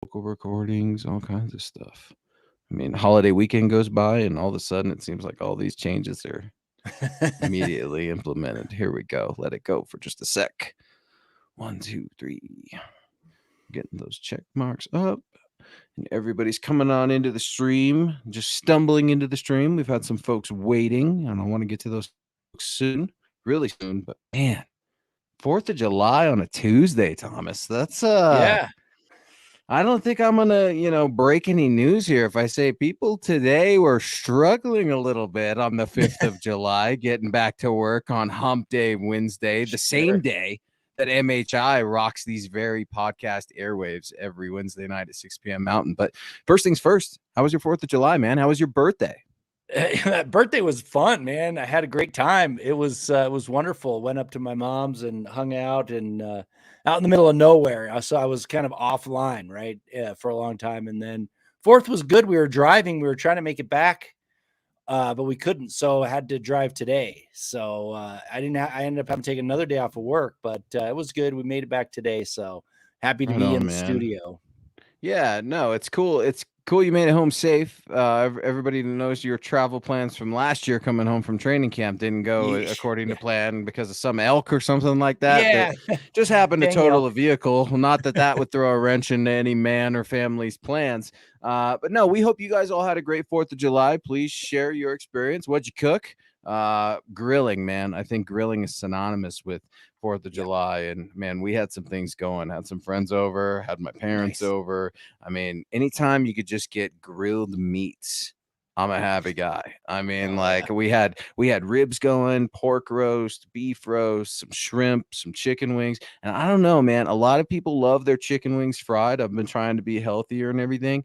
local recordings, all kinds of stuff. I mean, holiday weekend goes by, and all of a sudden, it seems like all these changes are immediately implemented. Here we go. Let it go for just a sec. 1, 2, 3. Getting those check marks up. And everybody's coming on into the stream, just stumbling into the stream. We've had some folks waiting, and I want to get to those folks soon, really soon. But man, 4th of July on a Tuesday, Thomas. That's Yeah. I don't think I'm gonna, break any news here if I say people today were struggling a little bit on the 5th of July, getting back to work on Hump Day Wednesday, the same Sure. day that MHI rocks these very podcast airwaves every Wednesday night at 6 p.m. Mountain. But first things first, how was your 4th of July, man? How was your birthday? That birthday was fun, man. I had a great time. It was wonderful. Went up to my mom's and hung out and out in the middle of nowhere. So I was kind of offline, right, for a long time. And then 4th was good. We were driving. We were trying to make it back, but we couldn't. So I had to drive today. So I didn't. I ended up having to take another day off of work, but it was good. We made it back today. So happy to Right be on, in the man. studio. Yeah, no, it's cool. It's cool you made it home safe. Everybody knows your travel plans from last year coming home from training camp didn't go Yeesh. according to Yeah. plan because of some elk or something like that that Yeah. just happened to Dang total elk. a vehicle. Well, not that that would throw a wrench into any man or family's plans. But no, we hope you guys all had a great 4th of July. Please share your experience. What'd you cook? Grilling, man. I think grilling is synonymous with 4th of Yep. July. And man, we had some things going, had some friends over, had my parents Nice. over. I mean, anytime you could just get grilled meats, I'm a happy guy. I mean, Oh yeah. like we had ribs going, pork roast, beef roast, some shrimp, some chicken wings. And I don't know, man, a lot of people love their chicken wings fried. I've been trying to be healthier and everything.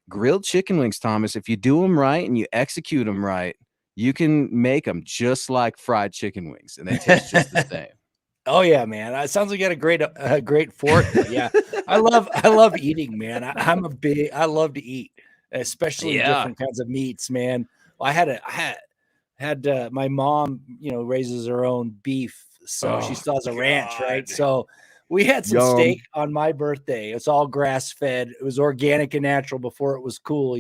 Grilled chicken wings, Thomas, if you do them right and you execute them right, you can make them just like fried chicken wings and they taste just the same. Oh yeah, man. It sounds like you got a great fourth there. Yeah. I love eating, man. I love to eat, especially Yeah. different kinds of meats, man. Well, I had my mom, raises her own beef, so she Oh still has a ranch, right? God. So we had some steak Yum. on my birthday. It's all grass fed. It was organic and natural before it was cool.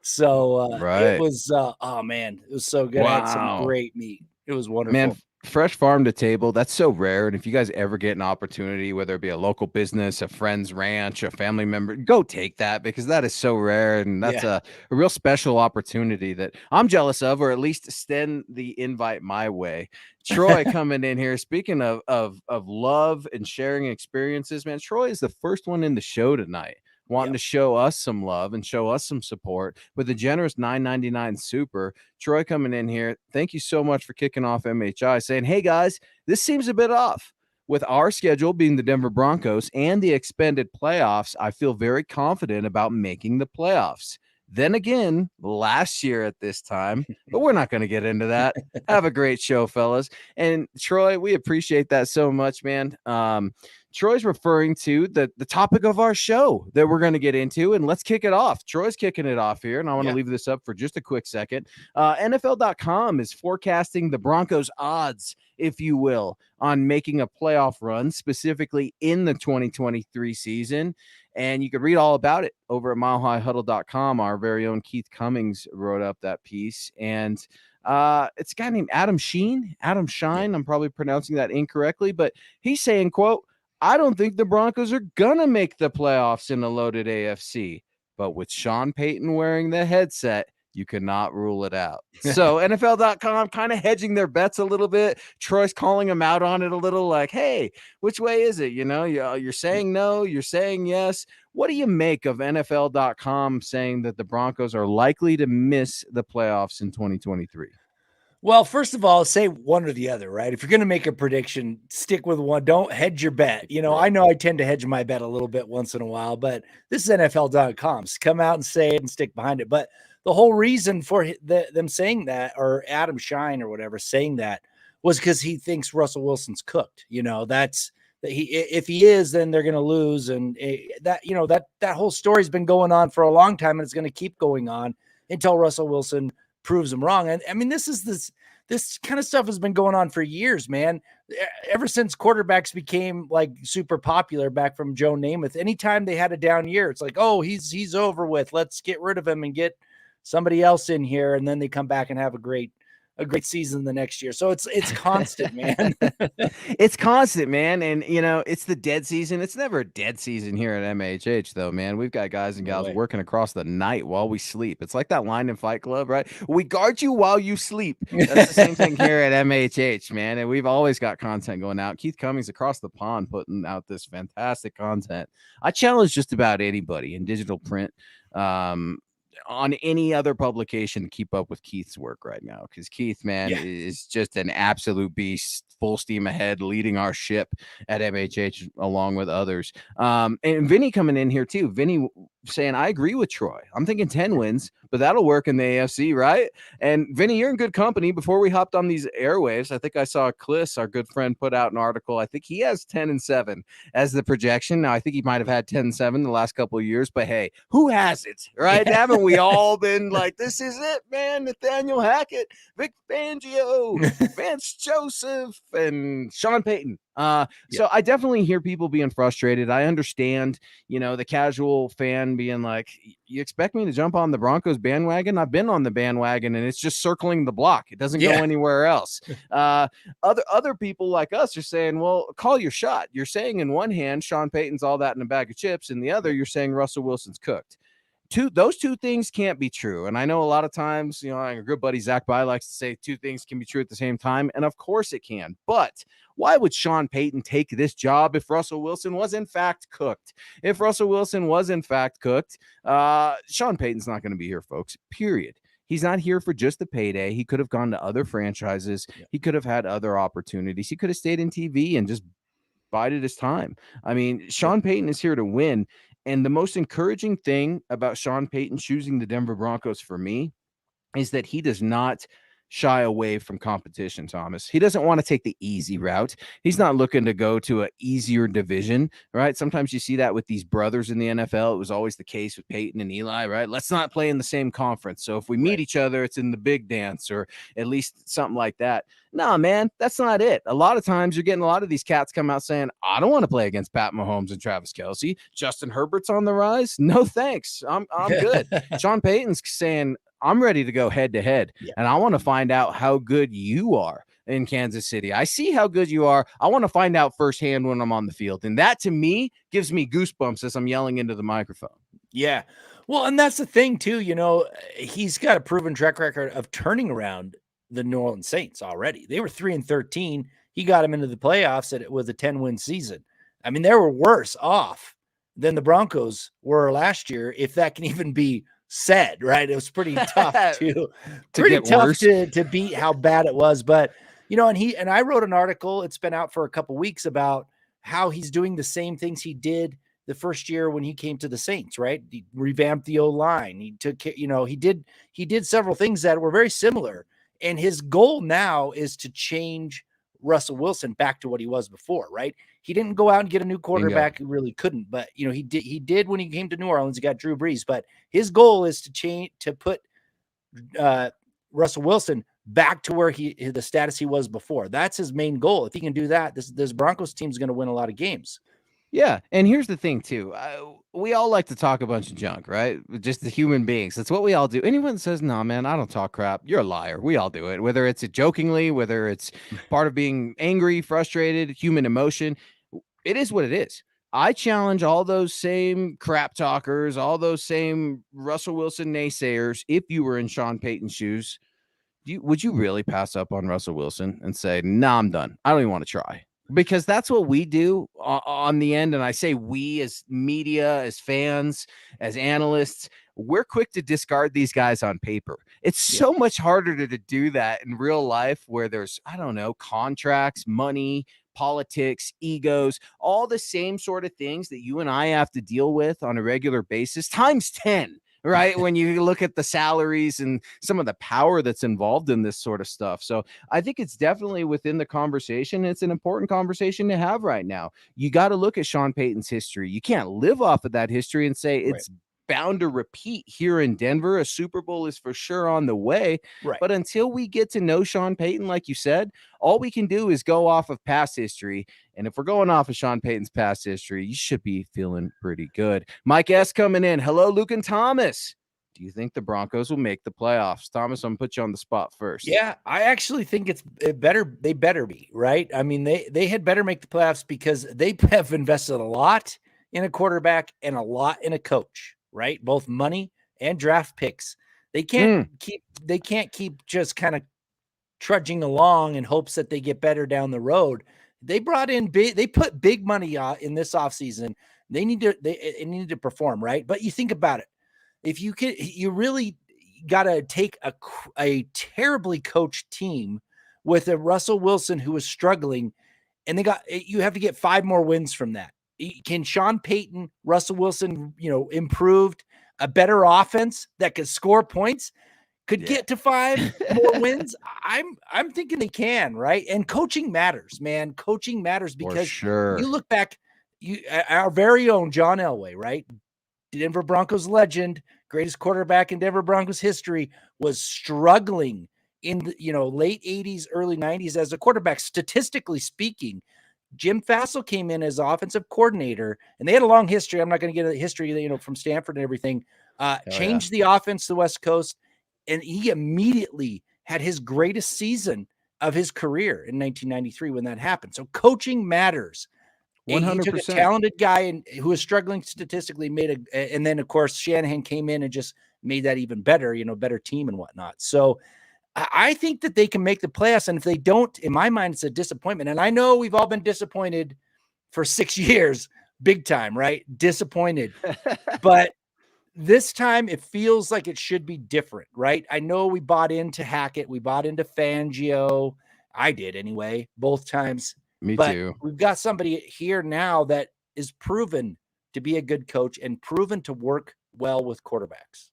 So it Right. was oh man, it was so good. I had some Wow. great meat. It was Man, wonderful. fresh farm to table, that's so rare. And if you guys ever get an opportunity, whether it be a local business, a friend's ranch, a family member, go take that because that is so rare. And that's Yeah. a real special opportunity that I'm jealous of, or at least extend the invite my way. Troy coming in here. Speaking of love and sharing experiences, man, Troy is the first one in the show tonight wanting Yep. to show us some love and show us some support with a generous 9.99 super. Troy coming in here. Thank you so much for kicking off MHI, saying, "Hey guys, this seems a bit off. With our schedule being the Denver Broncos and the expanded playoffs, I feel very confident about making the playoffs. Then again, last year at this time, but we're not going to get into that. Have a great show, fellas." And Troy, we appreciate that so much, man. Troy's referring to the topic of our show that we're going to get into, and let's kick it off. Troy's kicking it off here, and I want to Yeah. leave this up for just a quick second. NFL.com is forecasting the Broncos' odds, if you will, on making a playoff run, specifically in the 2023 season. And you can read all about it over at milehighhuddle.com. Our very own Keith Cummings wrote up that piece. And it's a guy named Adam Sheen. Adam Yeah. Shine. I'm probably pronouncing that incorrectly, but he's saying, quote, "I don't think the Broncos are going to make the playoffs in a loaded AFC. But with Sean Payton wearing the headset, you cannot rule it out." So NFL.com kind of hedging their bets a little bit. Troy's calling him out on it a little like, hey, which way is it? You're saying no, you're saying yes. What do you make of NFL.com saying that the Broncos are likely to miss the playoffs in 2023? Well, first of all, say one or the other, right? If you're going to make a prediction, stick with one. Don't hedge your bet. I Right. know I tend to hedge my bet a little bit once in a while, but this is NFL.com. So come out and say it and stick behind it. But the whole reason for them saying that, or Adam Shine or whatever saying that, was because he thinks Russell Wilson's cooked. That's that if he is, then they're going to lose, and that whole story's been going on for a long time, and it's going to keep going on until Russell Wilson proves them wrong. And I mean, this kind of stuff has been going on for years, man. ever since quarterbacks became like super popular back from Joe Namath, anytime they had a down year, it's like, oh, he's over with. Let's get rid of him and get somebody else in here. And then they come back and have a great season the next year. So it's constant, man. It's constant, man. And it's the dead season. It's never a dead season here at MHH though, man. We've got guys and gals working across the night while we sleep. It's like that line in Fight Club, right? We guard you while you sleep. That's the same thing here at MHH, man. And we've always got content going out. Keith Cummings across the pond putting out this fantastic content. I challenge just about anybody in digital print, on any other publication to keep up with Keith's work right now, because Keith, man, is just an absolute beast, full steam ahead, leading our ship at MHH along with others. And Vinny coming in here too. Vinny saying, I agree with Troy. I'm thinking 10 wins, but that'll work in the AFC, right? And Vinny, you're in good company. Before we hopped on these airwaves, I think I saw Kliss, our good friend, put out an article. I think he has 10-7 as the projection. Now, I think he might have had 10-7 the last couple of years, but hey, who has it, right? Haven't we all been like, this is it, man? Nathaniel Hackett, Vic Fangio, Vance Joseph, and Sean Payton. So I definitely hear people being frustrated. I understand, the casual fan being like, you expect me to jump on the Broncos bandwagon? I've been on the bandwagon and it's just circling the block. It doesn't go anywhere else. Other people like us are saying, well, call your shot. You're saying in one hand, Sean Payton's all that in a bag of chips. In the other, you're saying Russell Wilson's cooked. Those two things can't be true. And I know a lot of times, our good buddy Zach By likes to say two things can be true at the same time. And of course it can. But why would Sean Payton take this job if Russell Wilson was in fact cooked? If Russell Wilson was in fact cooked, Sean Payton's not going to be here, folks, period. He's not here for just the payday. He could have gone to other franchises. He could have had other opportunities. He could have stayed in TV and just bided his time. I mean, Sean Payton is here to win. And the most encouraging thing about Sean Payton choosing the Denver Broncos for me is that he does not shy away from competition, Thomas. He doesn't want to take the easy route. He's not looking to go to an easier division, right? Sometimes you see that with these brothers in the NFL. It was always the case with Peyton and Eli, right? Let's not play in the same conference. So if we meet each other, it's in the big dance or at least something like that. No, man, that's not it. A lot of times you're getting a lot of these cats come out saying, I don't want to play against Pat Mahomes and Travis Kelce. Justin Herbert's on the rise. No, thanks. I'm good. Sean Payton's saying, I'm ready to go head to head, and I want to find out how good you are in Kansas City. I see how good you are. I want to find out firsthand when I'm on the field. And that to me gives me goosebumps as I'm yelling into the microphone. Yeah. Well, and that's the thing too, he's got a proven track record of turning around the New Orleans Saints already. They were 3-13. He got them into the playoffs with a 10-win season. I mean, they were worse off than the Broncos were last year, if that can even be said, right? It was pretty tough to beat how bad it was. But, and I wrote an article, it's been out for a couple weeks, about how he's doing the same things he did the first year when he came to the Saints, right? He revamped the O-line. He took, he did several things that were very similar. And his goal now is to change Russell Wilson back to what he was before, right? He didn't go out and get a new quarterback. He really couldn't, but he did when he came to New Orleans. He got Drew Brees, but his goal is to put Russell Wilson back to where the status he was before. That's his main goal. If he can do that, this Broncos team is going to win a lot of games. Yeah, and here's the thing too. We all like to talk a bunch of junk, right? Just the human beings. That's what we all do. Anyone that says, "No, man, I don't talk crap," you're a liar. We all do it, whether it's jokingly, whether it's part of being angry, frustrated, human emotion. It is what it is. I challenge all those same crap talkers, all those same Russell Wilson naysayers. If you were in Sean Payton's shoes, would you really pass up on Russell Wilson and say, "Nah, I'm done. I don't even want to try"? Because that's what we do on the end. And I say we as media, as fans, as analysts, we're quick to discard these guys on paper. It's so much harder to do that in real life where there's, I don't know, contracts, money, politics, egos, all the same sort of things that you and I have to deal with on a regular basis times 10. Right. When you look at the salaries and some of the power that's involved in this sort of stuff. So I think it's definitely within the conversation. It's an important conversation to have right now. You got to look at Sean Payton's history. You can't live off of that history and say it's bound to repeat here in Denver. A Super Bowl is for sure on the way. Right. But until we get to know Sean Payton, like you said, all we can do is go off of past history. And if we're going off of Sean Payton's past history, you should be feeling pretty good. Mike S. coming in. Hello, Luke and Thomas. Do you think the Broncos will make the playoffs? Thomas, I'm going to put you on the spot first. Yeah, I actually think it better. They better be, right? I mean, they had better make the playoffs because they have invested a lot in a quarterback and a lot in a coach, right? Both money and draft picks. They can't keep just kind of trudging along in hopes that they get better down the road. They brought in they put big money in this offseason. They need to perform, right? But you think about it. If you really got to take a terribly coached team with a Russell Wilson who was struggling, and you have to get 5 more wins from that. Can Sean Payton, Russell Wilson, improved a better offense that could score points, could get to 5 more wins? I'm thinking they can, right? And coaching matters, man. Coaching matters because you look back, our very own John Elway, right? Denver Broncos legend, greatest quarterback in Denver Broncos history, was struggling in the late 80s, early 90s as a quarterback. Statistically speaking, Jim Fassel came in as offensive coordinator, and they had a long history. I'm not going to get a history, from Stanford and everything. Changed the offense to the West Coast, and he immediately had his greatest season of his career in 1993 when that happened. So coaching matters. 100%. He took a talented guy who was struggling statistically, and then of course Shanahan came in and just made that even better, better team and whatnot. So I think that they can make the playoffs, and if they don't, in my mind, it's a disappointment. And I know we've all been disappointed for 6 years, big time, right? Disappointed, but this time it feels like it should be different, right? I know we bought into Hackett, we bought into Fangio. I did anyway, both times. Me but too. We've got somebody here now that is proven to be a good coach and proven to work well with quarterbacks.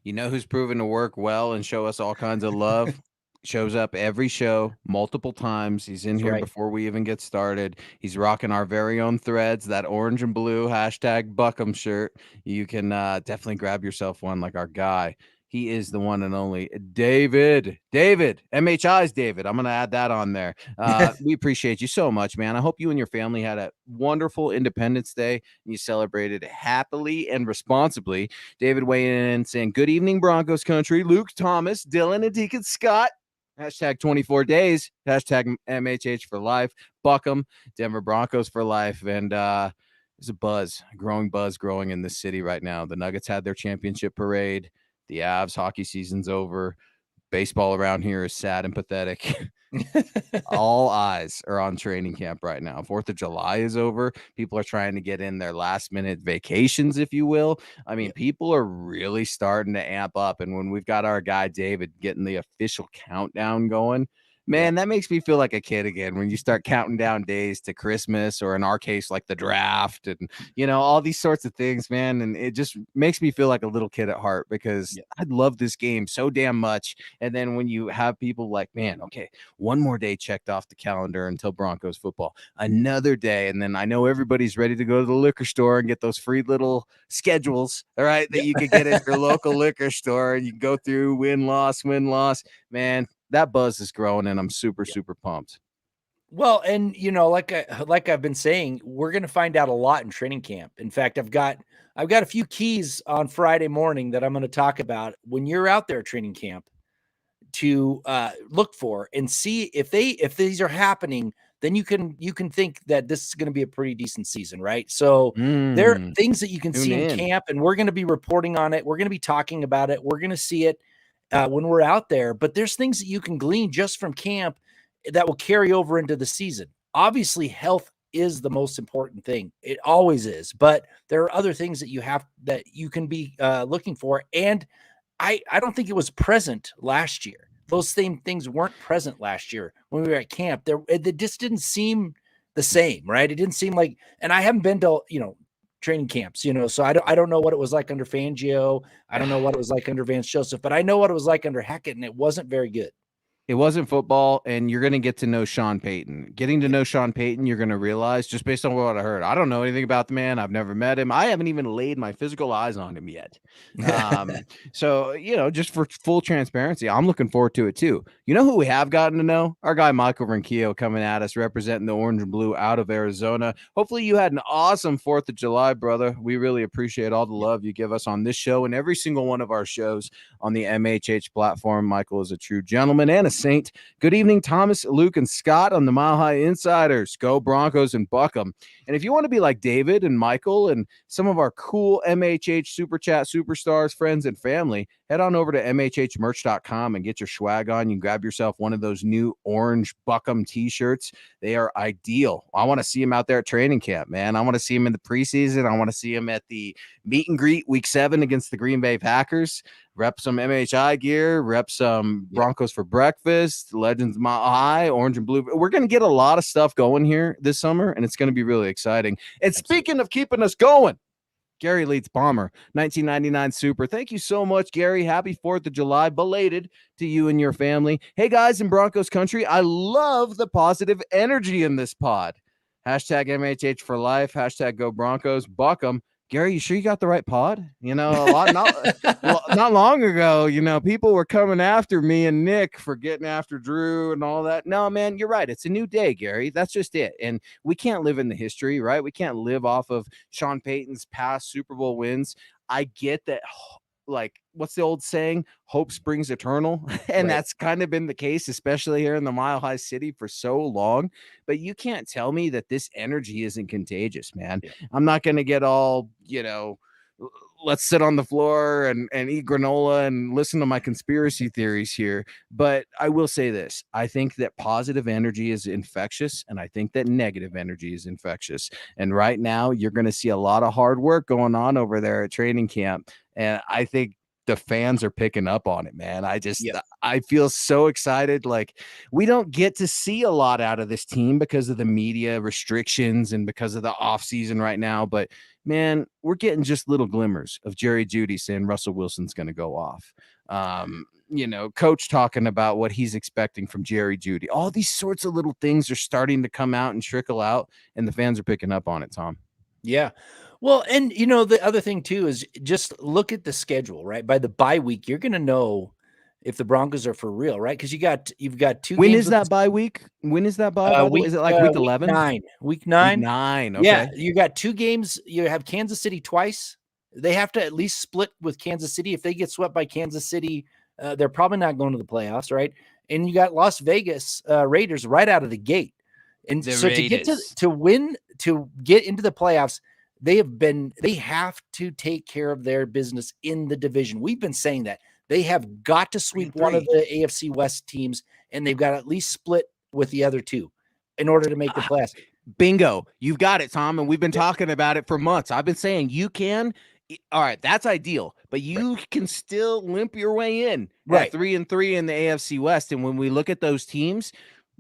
You know who's proven to work well and show us all kinds of love? Shows up every show multiple times. He's in here before we even get started. He's rocking our very own threads, that orange and blue #Buckham shirt. You can definitely grab yourself one like our guy. He is the one and only David. MHI's David. I'm going to add that on there. We appreciate you so much, man. I hope you and your family had a wonderful Independence Day and you celebrated happily and responsibly. David weighing in saying, good evening, Broncos country. Luke, Thomas, Dylan, and Deacon Scott. #24 days. #MHH for life. Buckham, Denver Broncos for life. And there's a growing buzz in this city right now. The Nuggets had their championship parade. The Avs hockey season's over. Baseball around here is sad and pathetic. All eyes are on training camp right now. 4th of July is over. People are trying to get in their last minute vacations, if you will. I mean, people are really starting to amp up. And when we've got our guy David getting the official countdown going, man, that makes me feel like a kid again when you start counting down days to Christmas, or in our case, like the draft and, all these sorts of things, man. And it just makes me feel like a little kid at heart because I love this game so damn much. And then when you have people like, man, okay, one more day checked off the calendar until Broncos football, another day. And then I know everybody's ready to go to the liquor store and get those free little schedules, all right, that you could get at your local liquor store, and you can go through win, loss, man. That buzz is growing, and I'm super pumped. Well, and like I've been saying, we're going to find out a lot in training camp. In fact, I've got a few keys on Friday morning that I'm going to talk about when you're out there at training camp to look for and see if these are happening. Then you can think that this is going to be a pretty decent season, right? So there are things that you can see in camp, and we're going to be reporting on it. We're going to be talking about it. We're going to see it when we're out there, but there's things that you can glean just from camp that will carry over into the season. Obviously, health is the most important thing. It always is, but there are other things that you can be looking for. And I don't think it was present last year. Those same things weren't present last year when we were at camp. It just didn't seem the same, right? It didn't seem like, and I haven't been to, training camps, so I don't know what it was like under Fangio. I don't know what it was like under Vance Joseph, but I know what it was like under Hackett, and it wasn't very good. It wasn't football, and you're going to get to know Sean Payton. Getting to know Sean Payton, you're going to realize, just based on what I heard, I don't know anything about the man. I've never met him. I haven't even laid my physical eyes on him yet. So, just for full transparency, I'm looking forward to it too. You know who we have gotten to know? Our guy Michael Rinquillo coming at us, representing the orange and blue out of Arizona. Hopefully you had an awesome 4th of July, brother. We really appreciate all the love you give us on this show and every single one of our shows on the MHH platform. Michael is a true gentleman and a saint. Good evening, Thomas, Luke, and Scott on the Mile High Insiders. Go Broncos and buck 'em. And if you want to be like David and Michael and some of our cool MHH Super Chat superstars, friends, and family, head on over to mhhmerch.com and get your swag on. You can grab yourself one of those new orange Buckham t-shirts. They are ideal. I want to see him out there at training camp, man. I want to see him in the preseason. I want to see him at the meet and greet week 7 against the Green Bay Packers. Rep some MHI gear, rep some Broncos for breakfast, Legends Mile High, orange and blue. We're going to get a lot of stuff going here this summer, and it's going to be really exciting. And speaking of keeping us going, Gary Leeds Palmer, 1999 Super. Thank you so much, Gary. Happy 4th of July, belated to you and your family. Hey, guys in Broncos country, I love the positive energy in this pod. Hashtag MHH for life. Hashtag go Broncos. Buck 'em. Gary, you sure you got the right pod? Not long ago, people were coming after me and Nick for getting after Drew and all that. No, man, you're right. It's a new day, Gary. That's just it. And we can't live in the history, right? We can't live off of Sean Payton's past Super Bowl wins. I get that. Like, what's the old saying? Hope springs eternal. And that's kind of been the case, especially here in the Mile High City for so long. But you can't tell me that this energy isn't contagious, man. Yeah. I'm not going to get all, let's sit on the floor and eat granola and listen to my conspiracy theories here. But I will say this. I think that positive energy is infectious, and I think that negative energy is infectious. And right now, you're going to see a lot of hard work going on over there at training camp. And I think the fans are picking up on it, man. I feel so excited. Like, we don't get to see a lot out of this team because of the media restrictions and because of the offseason right now. But man, we're getting just little glimmers of Jerry Jeudy saying Russell Wilson's going to go off. Coach talking about what he's expecting from Jerry Jeudy. All these sorts of little things are starting to come out and trickle out, and the fans are picking up on it, Tom. Yeah. Well, and the other thing too is just look at the schedule, right? By the bye week, you're going to know if the Broncos are for real, right? Because you've got 2 When games. Is that bye week? When is that bye? By the way, is it like week 11? Week 9. Week 9. Okay. Yeah, you got 2 games. You have Kansas City twice. They have to at least split with Kansas City. If they get swept by Kansas City, they're probably not going to the playoffs, right? And you got Las Vegas Raiders right out of the gate. And so to get to get into the playoffs, they have to take care of their business in the division. We've been saying that. They have got to sweep one of the AFC West teams, and they've got to at least split with the other 2 in order to make the playoffs. Bingo. You've got it, Tom, and we've been talking about it for months. I've been saying you can. All right, that's ideal, but you can still limp your way in. Right. 3-3 in the AFC West, and when we look at those teams,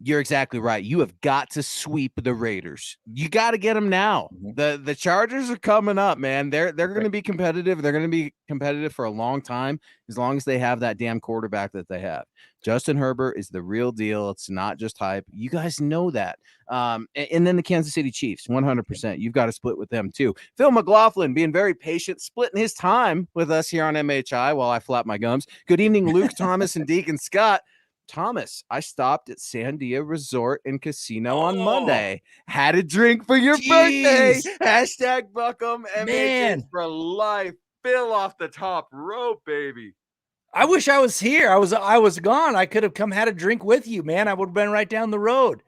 you're exactly right. You have got to sweep the Raiders. You got to get them now. Mm-hmm. The Chargers are coming up, man. They're going to be competitive. They're going to be competitive for a long time, as long as they have that damn quarterback that they have. Justin Herbert is the real deal. It's not just hype. You guys know that. And then the Kansas City Chiefs, 100%. You've got to split with them too. Phil McLaughlin being very patient, splitting his time with us here on MHI while I flap my gums. Good evening, Luke, Thomas, and Deacon Scott. Thomas, I stopped at Sandia Resort and Casino on Monday. Had a drink for your birthday. Hashtag Buckham MHH for life. Phil off the top rope, baby. I wish I was here. I was gone. I could have come had a drink with you, man. I would have been right down the road.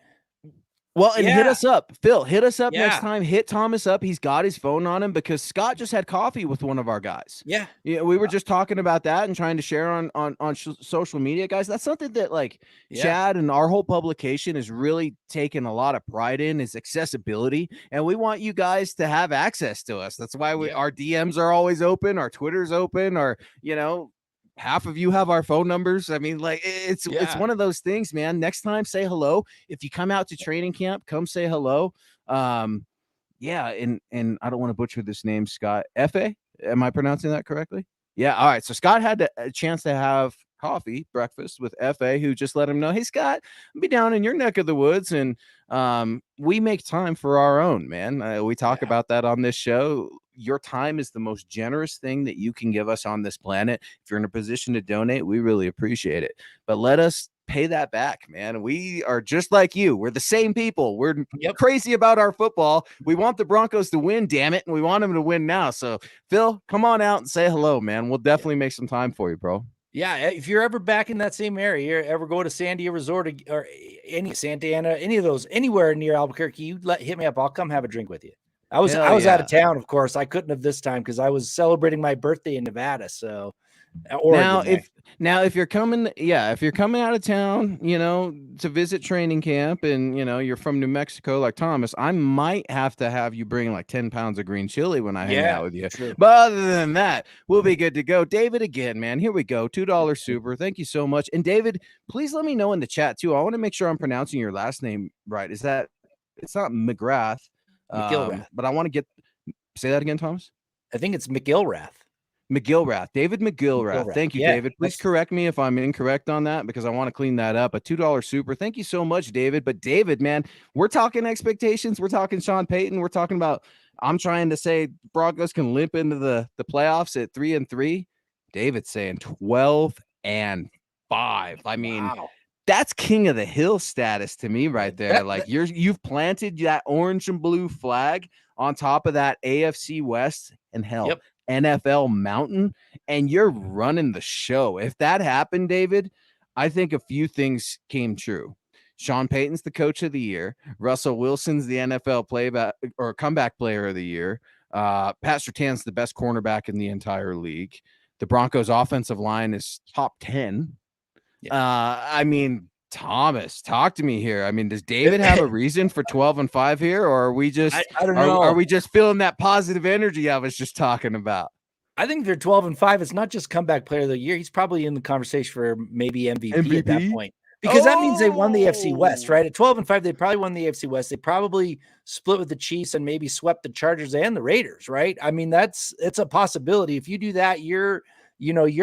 Well, and hit us up. Phil, hit us up next time. Hit Thomas up. He's got his phone on him because Scott just had coffee with one of our guys. Yeah. We were just talking about that and trying to share on social media, guys. That's something that Chad and our whole publication is really taking a lot of pride in is accessibility. And we want you guys to have access to us. That's why our DMs are always open. Our Twitter's open, or, half of you have our phone numbers. I mean, it's one of those things, man. Next time, say hello. If you come out to training camp, come say hello. And I don't want to butcher this name, Scott. F.A.? Am I pronouncing that correctly? Yeah. All right. So Scott had a chance to have coffee breakfast with FA, who just let him know, hey Scott, I'll be down in your neck of the woods, and we make time for our own, man. We talk Yeah. about that on this show. Your time is the most generous thing that you can give us on this planet. If you're in a position to donate, we really appreciate it, but let us pay that back, man. We are just like you. We're the same people. We're crazy about our football. We want the Broncos to win, damn it, and we want them to win now. So Phil, come on out and say hello, man. We'll definitely make some time for you, bro. Yeah, if you're ever back in that same area, you ever go to Sandia Resort or any Santa Ana, any of those, anywhere near Albuquerque, you hit me up. I'll come have a drink with you. I was out of town, of course. I couldn't have this time because I was celebrating my birthday in Nevada. So Oregon. If you're coming, if you're coming out of town, to visit training camp, and you're from New Mexico like Thomas, I might have to have you bring like 10 pounds of green chili when I hang out with you. True. But other than that, we'll be good to go. David, again, man, here we go. $2 super. Thank you so much. And David, please let me know in the chat too. I want to make sure I'm pronouncing your last name right. It's not McGrath, McGilrath. but I want to say that again, Thomas. I think it's McGilrath. David McGilrath. Thank you, David. Please correct me if I'm incorrect on that, because I want to clean that up. A $2 super. Thank you so much, David. But David, man, we're talking expectations. We're talking Sean Payton. We're talking about, I'm trying to say Broncos can limp into the playoffs at 3-3. David's saying 12-5. I mean, that's king of the hill status to me right there. Like you've planted that orange and blue flag on top of that AFC West and hell. NFL mountain, and you're running the show. If that happened, David, I think a few things came true. Sean Payton's the coach of the year. Russell Wilson's the NFL comeback player of the year. Pat Surtain's the best cornerback in the entire league. The Broncos offensive line is top 10. I mean, Thomas, talk to me here. I mean, does David have a reason for 12-5 here, or are we just I don't know. Are we just feeling that positive energy I was just talking about? I think they're 12-5. It's not just comeback player of the year. He's probably in the conversation for maybe MVP at that point, because that means they won the AFC West, right? At 12-5, they probably won the AFC West. They probably split with the Chiefs and maybe swept the Chargers and the Raiders, right? I mean, it's a possibility. If you do that, you're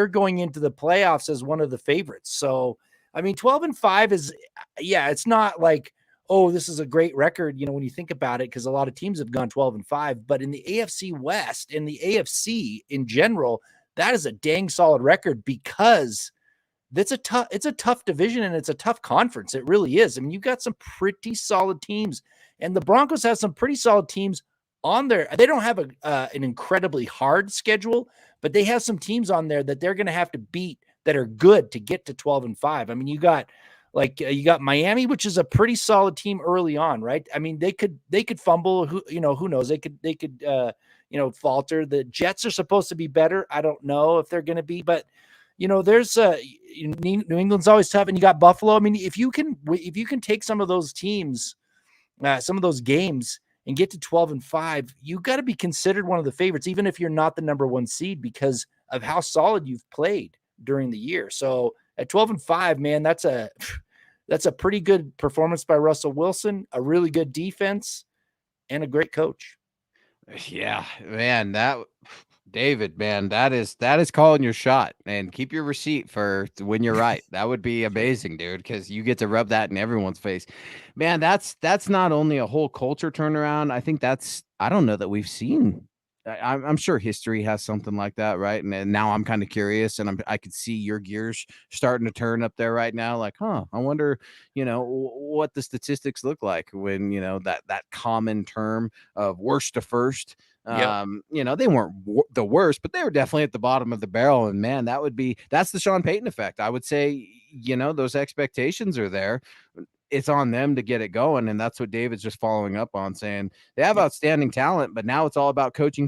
going into the playoffs as one of the favorites. So, I mean, 12-5 is, it's not like, oh, this is a great record, when you think about it, because a lot of teams have gone 12-5. But in the AFC West and the AFC in general, that is a dang solid record, because it's a tough division and it's a tough conference. It really is. I mean, you've got some pretty solid teams, and the Broncos have some pretty solid teams on there. They don't have an incredibly hard schedule, but they have some teams on there that they're going to have to beat that are good to get to 12-5. I mean, you got Miami, which is a pretty solid team early on, right? I mean, they could fumble. Who knows? They could falter. The Jets are supposed to be better. I don't know if they're going to be, but there's New England's always tough, and you got Buffalo. I mean, if you can take some of those teams, some of those games, and get to 12-5, you got to be considered one of the favorites, even if you're not the number one seed, because of how solid you've played during the year. So at 12-5, man, that's a pretty good performance by Russell Wilson, a really good defense, and a great coach. Yeah, man, David, man, that is calling your shot, and keep your receipt for when you're right. That would be amazing, dude, because you get to rub that in everyone's face. Man, that's not only a whole culture turnaround. I think I don't know that we've seen. I'm sure history has something like that, right? And now I'm kind of curious, and I could see your gears starting to turn up there right now. Like, I wonder, what the statistics look like when that common term of worst to first. They weren't the worst, but they were definitely at the bottom of the barrel. And man, that's the Sean Payton effect. I would say, those expectations are there. It's on them to get it going. And that's what David's just following up on, saying they have outstanding talent, but now it's all about coaching.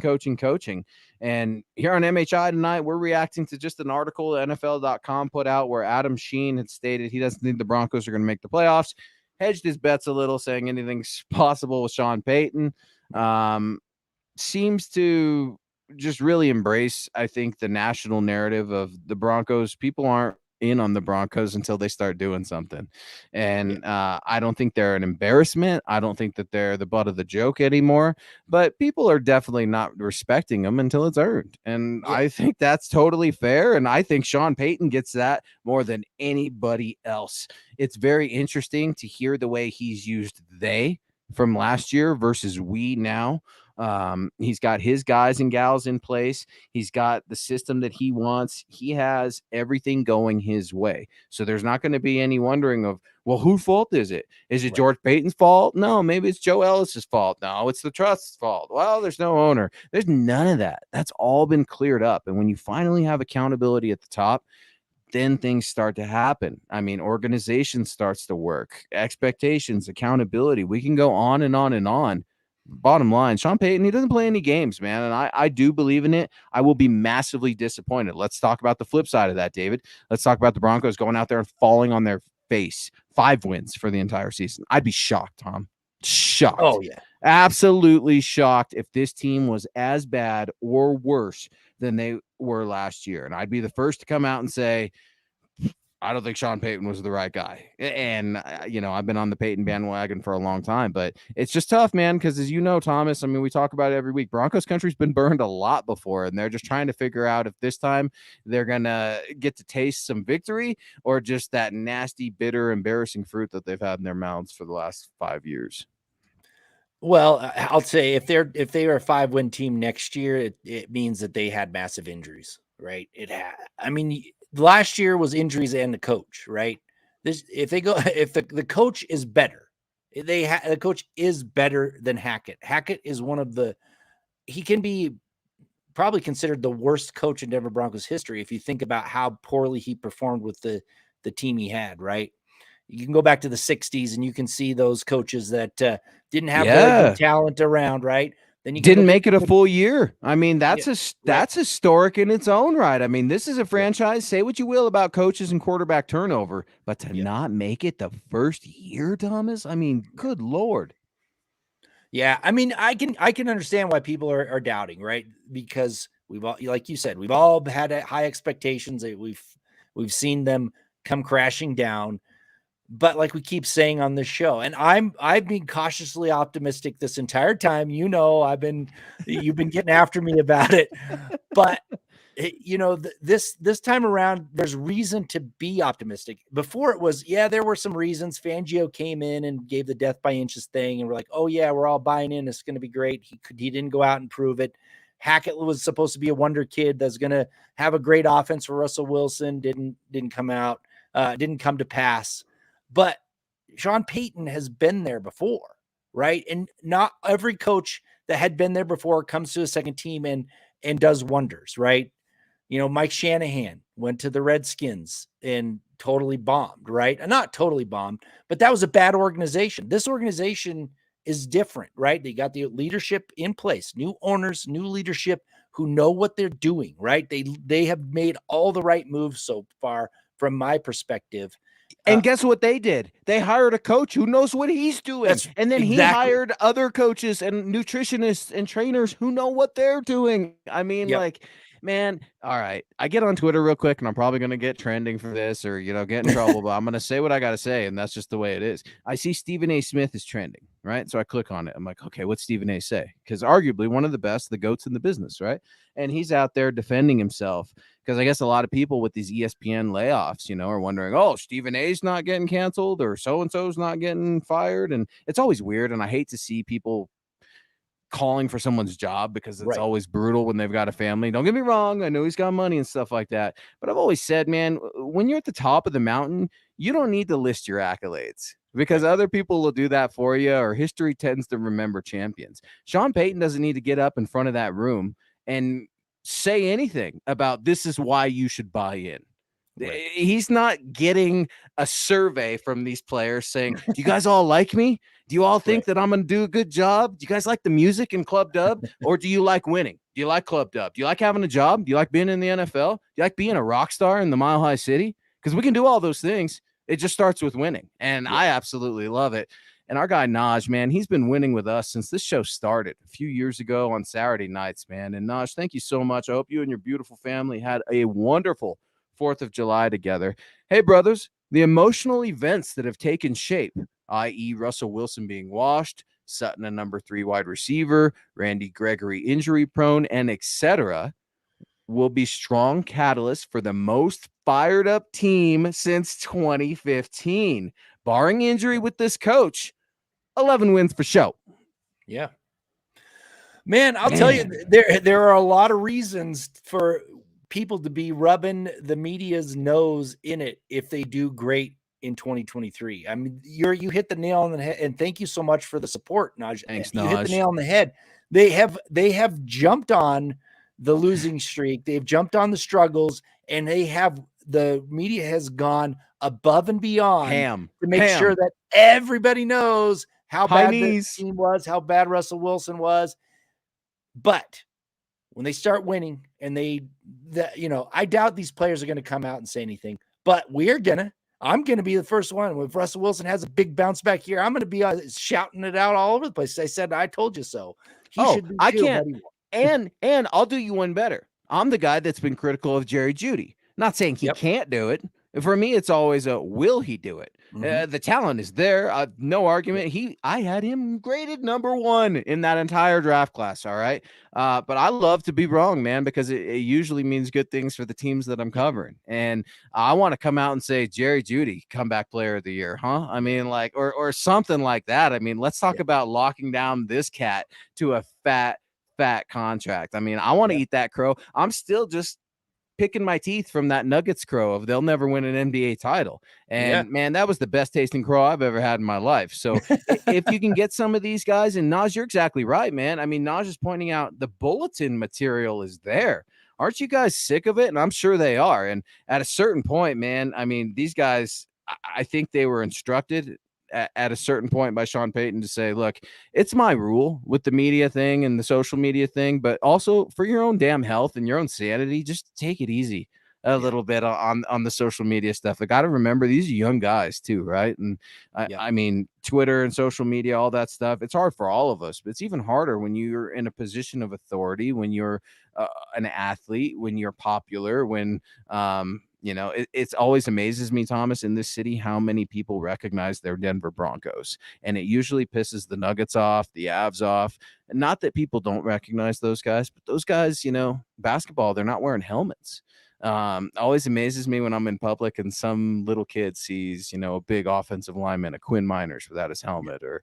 And here on MHI tonight, we're reacting to just an article NFL.com put out where Adam Sheen had stated he doesn't think the Broncos are going to make the playoffs, hedged his bets a little, saying anything's possible with Sean Payton. Seems to just really embrace, I think, the national narrative of the Broncos. People aren't in on the Broncos until they start doing something. And I don't think they're an embarrassment. I don't think that they're the butt of the joke anymore, but people are definitely not respecting them until it's earned. And Yeah. I think that's totally fair. And I think Sean Payton gets that more than anybody else. It's very interesting to hear the way he's used they from last year versus we now. He's got his guys and gals in place. He's got the system that he wants. He has everything going his way. So there's not going to be any wondering of, well, whose fault is it? Is it George Payton's fault? No, maybe it's Joe Ellis's fault. No, it's the trust's fault. Well, there's no owner. There's none of that. That's all been cleared up. And when you finally have accountability at the top, then things start to happen. I mean, organization starts to work, expectations, accountability. We can go on and on and on. Bottom line, Sean Payton, he doesn't play any games, man. And I do believe in it. I will be massively disappointed. Let's talk about the flip side of that, David. Let's talk about the Broncos going out there and falling on their face. 5 wins for the entire season. I'd be shocked, Tom. Shocked. Oh, yeah. Absolutely shocked if this team was as bad or worse than they were last year. And I'd be the first to come out and say, I don't think Sean Payton was the right guy. And, I've been on the Payton bandwagon for a long time, but it's just tough, man, because as you know, Thomas, I mean, we talk about it every week. Broncos country's been burned a lot before, and they're just trying to figure out if this time they're going to get to taste some victory or just that nasty, bitter, embarrassing fruit that they've had in their mouths for the last 5 years. Well, I'll say if they are a 5-win team next year, it means that they had massive injuries, right? Last year was injuries and the coach, right? If the coach is better, the coach is better than Hackett. Hackett is he can be probably considered the worst coach in Denver Broncos history if you think about how poorly he performed with the team he had, right? You can go back to the 60s and you can see those coaches that didn't have very good talent around, right? Then you didn't make it a full year. I mean, that's historic in its own right. I mean, this is a franchise. Say what you will about coaches and quarterback turnover, but to not make it the first year, Thomas, I mean, good Lord. Yeah, I mean, I can understand why people are doubting, right? Because we've all, like you said, we've all had high expectations. We've seen them come crashing down. But like we keep saying on this show, and I've been cautiously optimistic this entire time. You've been getting after me about it, but this time around, there's reason to be optimistic. Before it was, there were some reasons. Fangio came in and gave the death by inches thing, and we're like, oh yeah, we're all buying in. It's going to be great. He didn't go out and prove it. Hackett was supposed to be a wonder kid that's going to have a great offense for Russell Wilson. Didn't come out. Didn't come to pass. But Sean Payton has been there before, right? And not every coach that had been there before comes to a second team and does wonders, right? Mike Shanahan went to the Redskins and totally bombed, right? And not totally bombed, but that was a bad organization. This organization is different, right? They got the leadership in place, new owners, new leadership who know what they're doing, right? They have made all the right moves so far from my perspective. And guess what they did? They hired a coach who knows what he's doing. And then he hired other coaches and nutritionists and trainers who know what they're doing. I mean, man, all right. I get on Twitter real quick, and I'm probably going to get trending for this or, get in trouble, but I'm going to say what I got to say, and that's just the way it is. I see Stephen A. Smith is trending, right? So I click on it. I'm like, okay, what's Stephen A. say? Because arguably one of the best, the GOATs in the business, right? And he's out there defending himself because I guess a lot of people with these ESPN layoffs, are wondering, oh, Stephen A's not getting canceled or so-and-so's not getting fired. And it's always weird, and I hate to see people calling for someone's job because it's always brutal when they've got a family. Don't get me wrong. I know he's got money and stuff like that. But I've always said, man, when you're at the top of the mountain, you don't need to list your accolades because other people will do that for you, or history tends to remember champions. Sean Payton doesn't need to get up in front of that room and say anything about this is why you should buy in. Right. He's not getting a survey from these players saying, do you guys all like me? Do you all think that I'm going to do a good job? Do you guys like the music in Club Dub? Or do you like winning? Do you like Club Dub? Do you like having a job? Do you like being in the NFL? Do you like being a rock star in the Mile High City? Because we can do all those things. It just starts with winning. And I absolutely love it. And our guy Naj, man, he's been winning with us since this show started a few years ago on Saturday nights, man. And Naj, thank you so much. I hope you and your beautiful family had a wonderful 4th of July together. Hey, brothers, the emotional events that have taken shape, i.e., Russell Wilson being washed, Sutton a number 3 wide receiver, Randy Gregory injury prone, and etc., will be strong catalysts for the most fired up team since 2015. Barring injury with this coach, 11 wins for show. Yeah. Man, I'll tell you, there are a lot of reasons for people to be rubbing the media's nose in it if they do great in 2023. I mean, you hit the nail on the head, and thank you so much for the support, Naj. Thanks, You hit the Naj. nail on the head. They have jumped on the losing streak. They've jumped on the struggles, and the media has gone above and beyond to make sure that everybody knows how bad the team was, how bad Russell Wilson was. But when they start winning and I doubt these players are going to come out and say anything, but I'm going to be the first one. If Russell Wilson has a big bounce back here, I'm going to be shouting it out all over the place. I said, I told you so. He should be too, can't. And I'll do you one better. I'm the guy that's been critical of Jerry Jeudy. Not saying he can't do it. For me, it's always will he do it? The talent is there. No argument. I had him graded number 1 in that entire draft class. All right. But I love to be wrong, man, because it usually means good things for the teams that I'm covering. And I want to come out and say, Jerry Jeudy, comeback player of the year, huh? I mean, like, or something like that. I mean, let's talk about locking down this cat to a fat contract. I mean, I want to eat that crow. I'm still just picking my teeth from that Nuggets crow of they'll never win an NBA title. And man, that was the best tasting crow I've ever had in my life. So if you can get some of these guys, and Naj, you're exactly right, man. I mean, Naj is pointing out the bulletin material is there. Aren't you guys sick of it? And I'm sure they are. And at a certain point, man, I mean, these guys, I think they were instructed at a certain point by Sean Payton to say, look, it's my rule with the media thing and the social media thing, but also for your own damn health and your own sanity, just take it easy a little bit on the social media stuff. I got to remember these are young guys too, right? And I mean, Twitter and social media, all that stuff, it's hard for all of us, but it's even harder when you're in a position of authority, when you're an athlete, when you're popular, when it's always amazes me, Thomas, in this city, how many people recognize their Denver Broncos. And it usually pisses the Nuggets off, the Avs off. And not that people don't recognize those guys, but those guys, basketball, they're not wearing helmets. Always amazes me when I'm in public and some little kid sees, a big offensive lineman, a Quinn Miners without his helmet, or,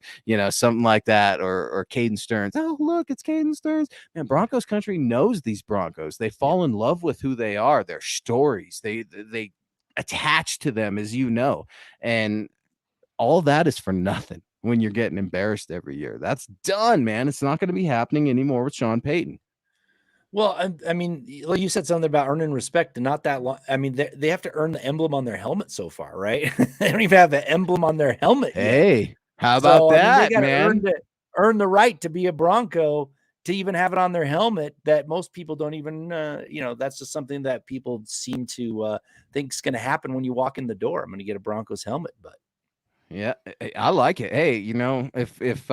something like that, or Caden Stearns. Oh, look, it's Caden Stearns. Man, Broncos country knows these Broncos. They fall in love with who they are, their stories. They attach to them, as you know, and all that is for nothing when you're getting embarrassed every year. That's done, man. It's not going to be happening anymore with Sean Payton. Well, I mean, you said something about earning respect and not that long. I mean, they have to earn the emblem on their helmet so far, right? They don't even have the emblem on their helmet yet. Hey, how about that, they man? Earn the right to be a Bronco, to even have it on their helmet, that most people don't even, that's just something that people seem to think is going to happen when you walk in the door. I'm going to get a Broncos helmet, but. Yeah, I like it. Hey, if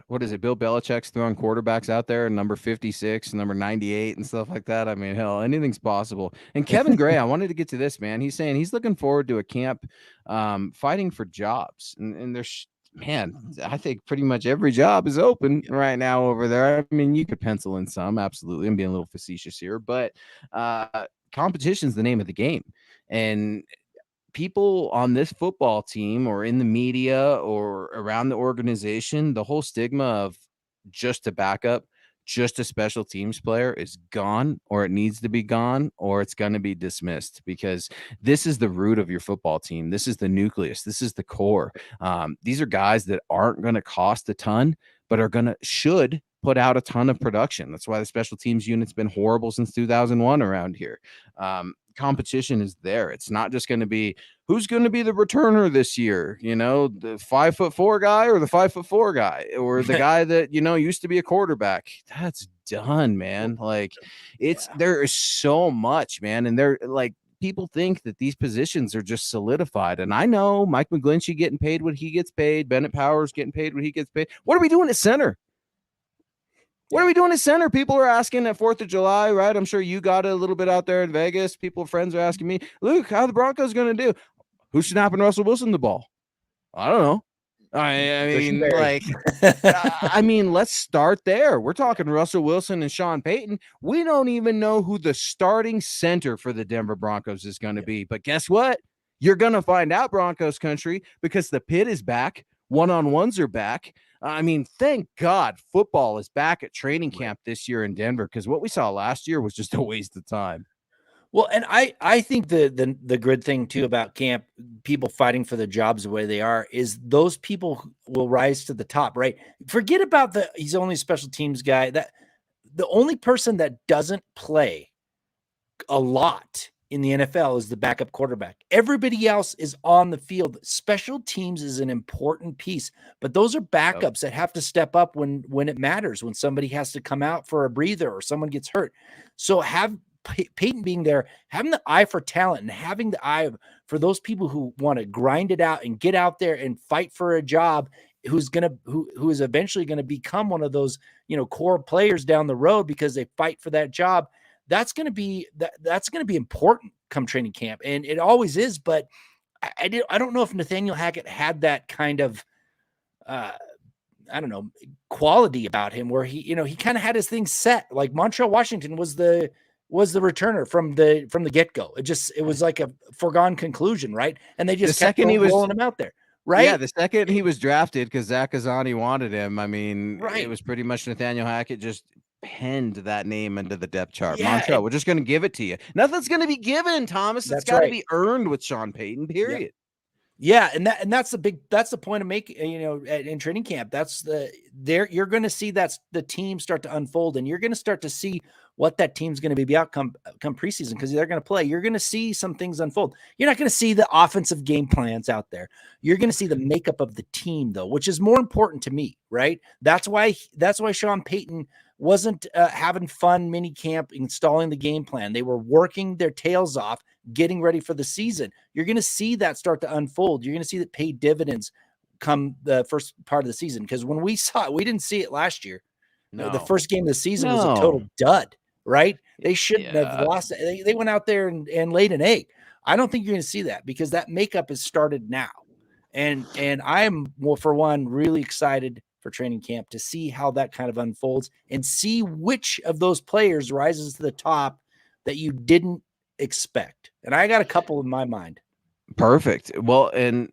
what is it? Bill Belichick's throwing quarterbacks out there, number 56, number 98, and stuff like that. I mean, hell, anything's possible. And Kevin Gray, I wanted to get to this, man. He's saying he's looking forward to a camp, fighting for jobs. And there's, man, I think pretty much every job is open right now over there. I mean, you could pencil in some, absolutely. I'm being a little facetious here, but competition's the name of the game, and people on this football team or in the media or around the organization, the whole stigma of just a backup, just a special teams player is gone, or it needs to be gone, or it's going to be dismissed, because this is the root of your football team. This is the nucleus. This is the core. These are guys that aren't going to cost a ton, but should put out a ton of production. That's why the special teams unit's been horrible since 2001 around here. Competition is there. It's not just going to be who's going to be the returner this year, the 5'4" guy or the 5'4" guy, or the guy that, used to be a quarterback. That's done, man. Like there is so much, man. And they're like, people think that these positions are just solidified. And I know Mike McGlinchey getting paid what he gets paid. Bennett Powers getting paid what he gets paid. What are we doing at center? What are we doing at center? People are asking at 4th of July, right? I'm sure you got it a little bit out there in Vegas. People, friends are asking me, Luke, how are the Broncos going to do? Who's snapping Russell Wilson the ball? I don't know. I mean, let's start there. We're talking Russell Wilson and Sean Payton. We don't even know who the starting center for the Denver Broncos is going to be. But guess what? You're going to find out, Broncos country, because the pit is back. One-on-ones are back. I mean, thank God football is back at training camp this year in Denver, because what we saw last year was just a waste of time. Well, and I think the good thing too about camp, people fighting for the jobs the way they are, is those people will rise to the top, right? Forget about he's only a special teams guy. That the only person that doesn't play a lot in the NFL is the backup quarterback. Everybody else is on the field. Special teams is an important piece, but those are backups that have to step up when it matters, when somebody has to come out for a breather or someone gets hurt. So have Payton being there, having the eye for talent and having the eye for those people who want to grind it out and get out there and fight for a job, who is eventually going to become one of those, core players down the road because they fight for that job. That's going to be important come training camp. And it always is, but I don't know if Nathaniel Hackett had that kind of, quality about him where he kind of had his things set. Like Montreal Washington was the returner from the get-go. It was like a foregone conclusion, right? And they just kept rolling him out there, right? Yeah, the second he was drafted, because Zach Kazani wanted him, I mean, It was pretty much Nathaniel Hackett just penned that name into the depth chart. Yeah, Montreal, we're just going to give it to you. Nothing's going to be given, Thomas. It's got to be earned with Sean Payton, period. Yeah, and that's the point of making, in training camp. You're going to see that's the team start to unfold, and you're going to start to see what that team's going to be outcome come preseason, because they're going to play. You're going to see some things unfold. You're not going to see the offensive game plans out there. You're going to see the makeup of the team, though, which is more important to me, right? That's why Sean Payton wasn't having fun mini camp installing the game plan. They were working their tails off, getting ready for the season. You're going to see that start to unfold. You're going to see that pay dividends come the first part of the season. Because when we saw it, we didn't see it last year. No. The first game of the season was a total dud, right? They shouldn't have lost it. They went out there and laid an egg. I don't think you're going to see that, because that makeup has started now. And I'm, for one, really excited for training camp to see how that kind of unfolds and see which of those players rises to the top that you didn't expect. And I got a couple in my mind. Perfect. Well, and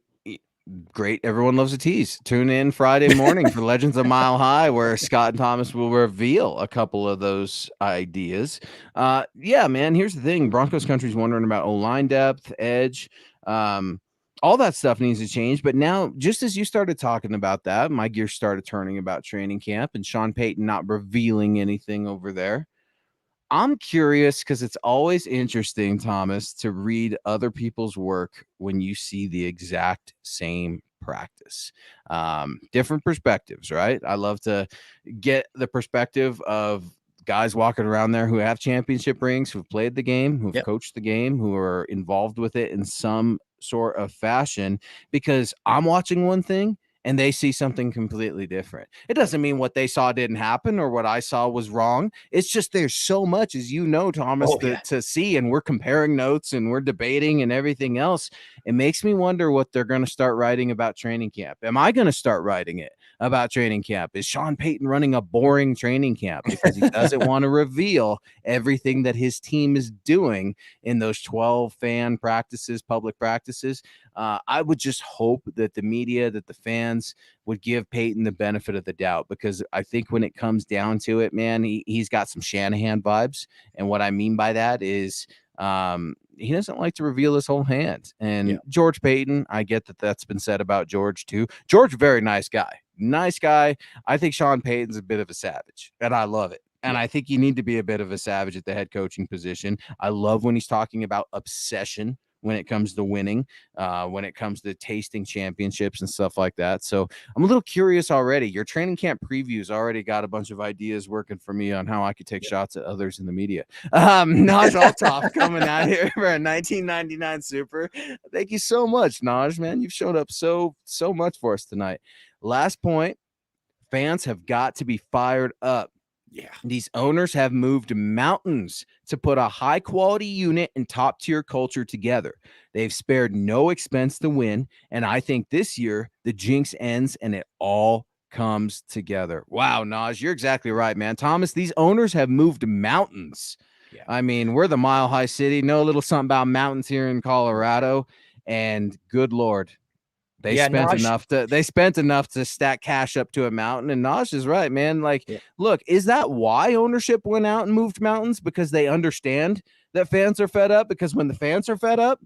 great. Everyone loves a tease. Tune in Friday morning for Legends of Mile High, where Scott and Thomas will reveal a couple of those ideas. Yeah, man, here's the thing. Broncos country's wondering about O-line depth, edge, all that stuff needs to change. But now, just as you started talking about that, my gears started turning about training camp and Sean Payton not revealing anything over there. I'm curious, because it's always interesting, Thomas, to read other people's work when you see the exact same practice. Different perspectives, right? I love to get the perspective of guys walking around there who have championship rings, who've played the game, who've coached the game, who are involved with it in some sort of fashion, because I'm watching one thing and they see something completely different. It doesn't mean what they saw didn't happen or what I saw was wrong. It's just there's so much, as you know, Thomas, to see, and we're comparing notes and we're debating and everything else. It makes me wonder what they're going to start writing about training camp. Am I going to start writing it about training camp? Is Sean Payton running a boring training camp because he doesn't want to reveal everything that his team is doing in those 12 fan practices, public practices? I would just hope that the media, that the fans would give Payton the benefit of the doubt, because I think when it comes down to it, man, he's got some Shanahan vibes. And what I mean by that is he doesn't like to reveal his whole hand. And George Payton, I get that that's been said about George too. George, very nice guy. Nice guy. I think Sean Payton's a bit of a savage, and I love it. And I think you need to be a bit of a savage at the head coaching position. I love when he's talking about obsession when it comes to winning, when it comes to tasting championships and stuff like that. So I'm a little curious already. Your training camp previews already got a bunch of ideas working for me on how I could take shots at others in the media. Naj Althoff coming out here for a 1999 Super. Thank you so much, Naj, man. You've showed up so much for us tonight. Last point, fans have got to be fired up. Yeah. These owners have moved mountains to put a high quality unit and top tier culture together. They've spared no expense to win. And I think this year the jinx ends and it all comes together. Wow, Naj, you're exactly right, man. Thomas, these owners have moved mountains. Yeah. I mean, we're the Mile High City. Know a little something about mountains here in Colorado. And good Lord, they spent enough to stack cash up to a mountain. And Nosh is right, man. Like, Yeah. look, is that why ownership went out and moved mountains? Because they understand that fans are fed up. Because when the fans are fed up,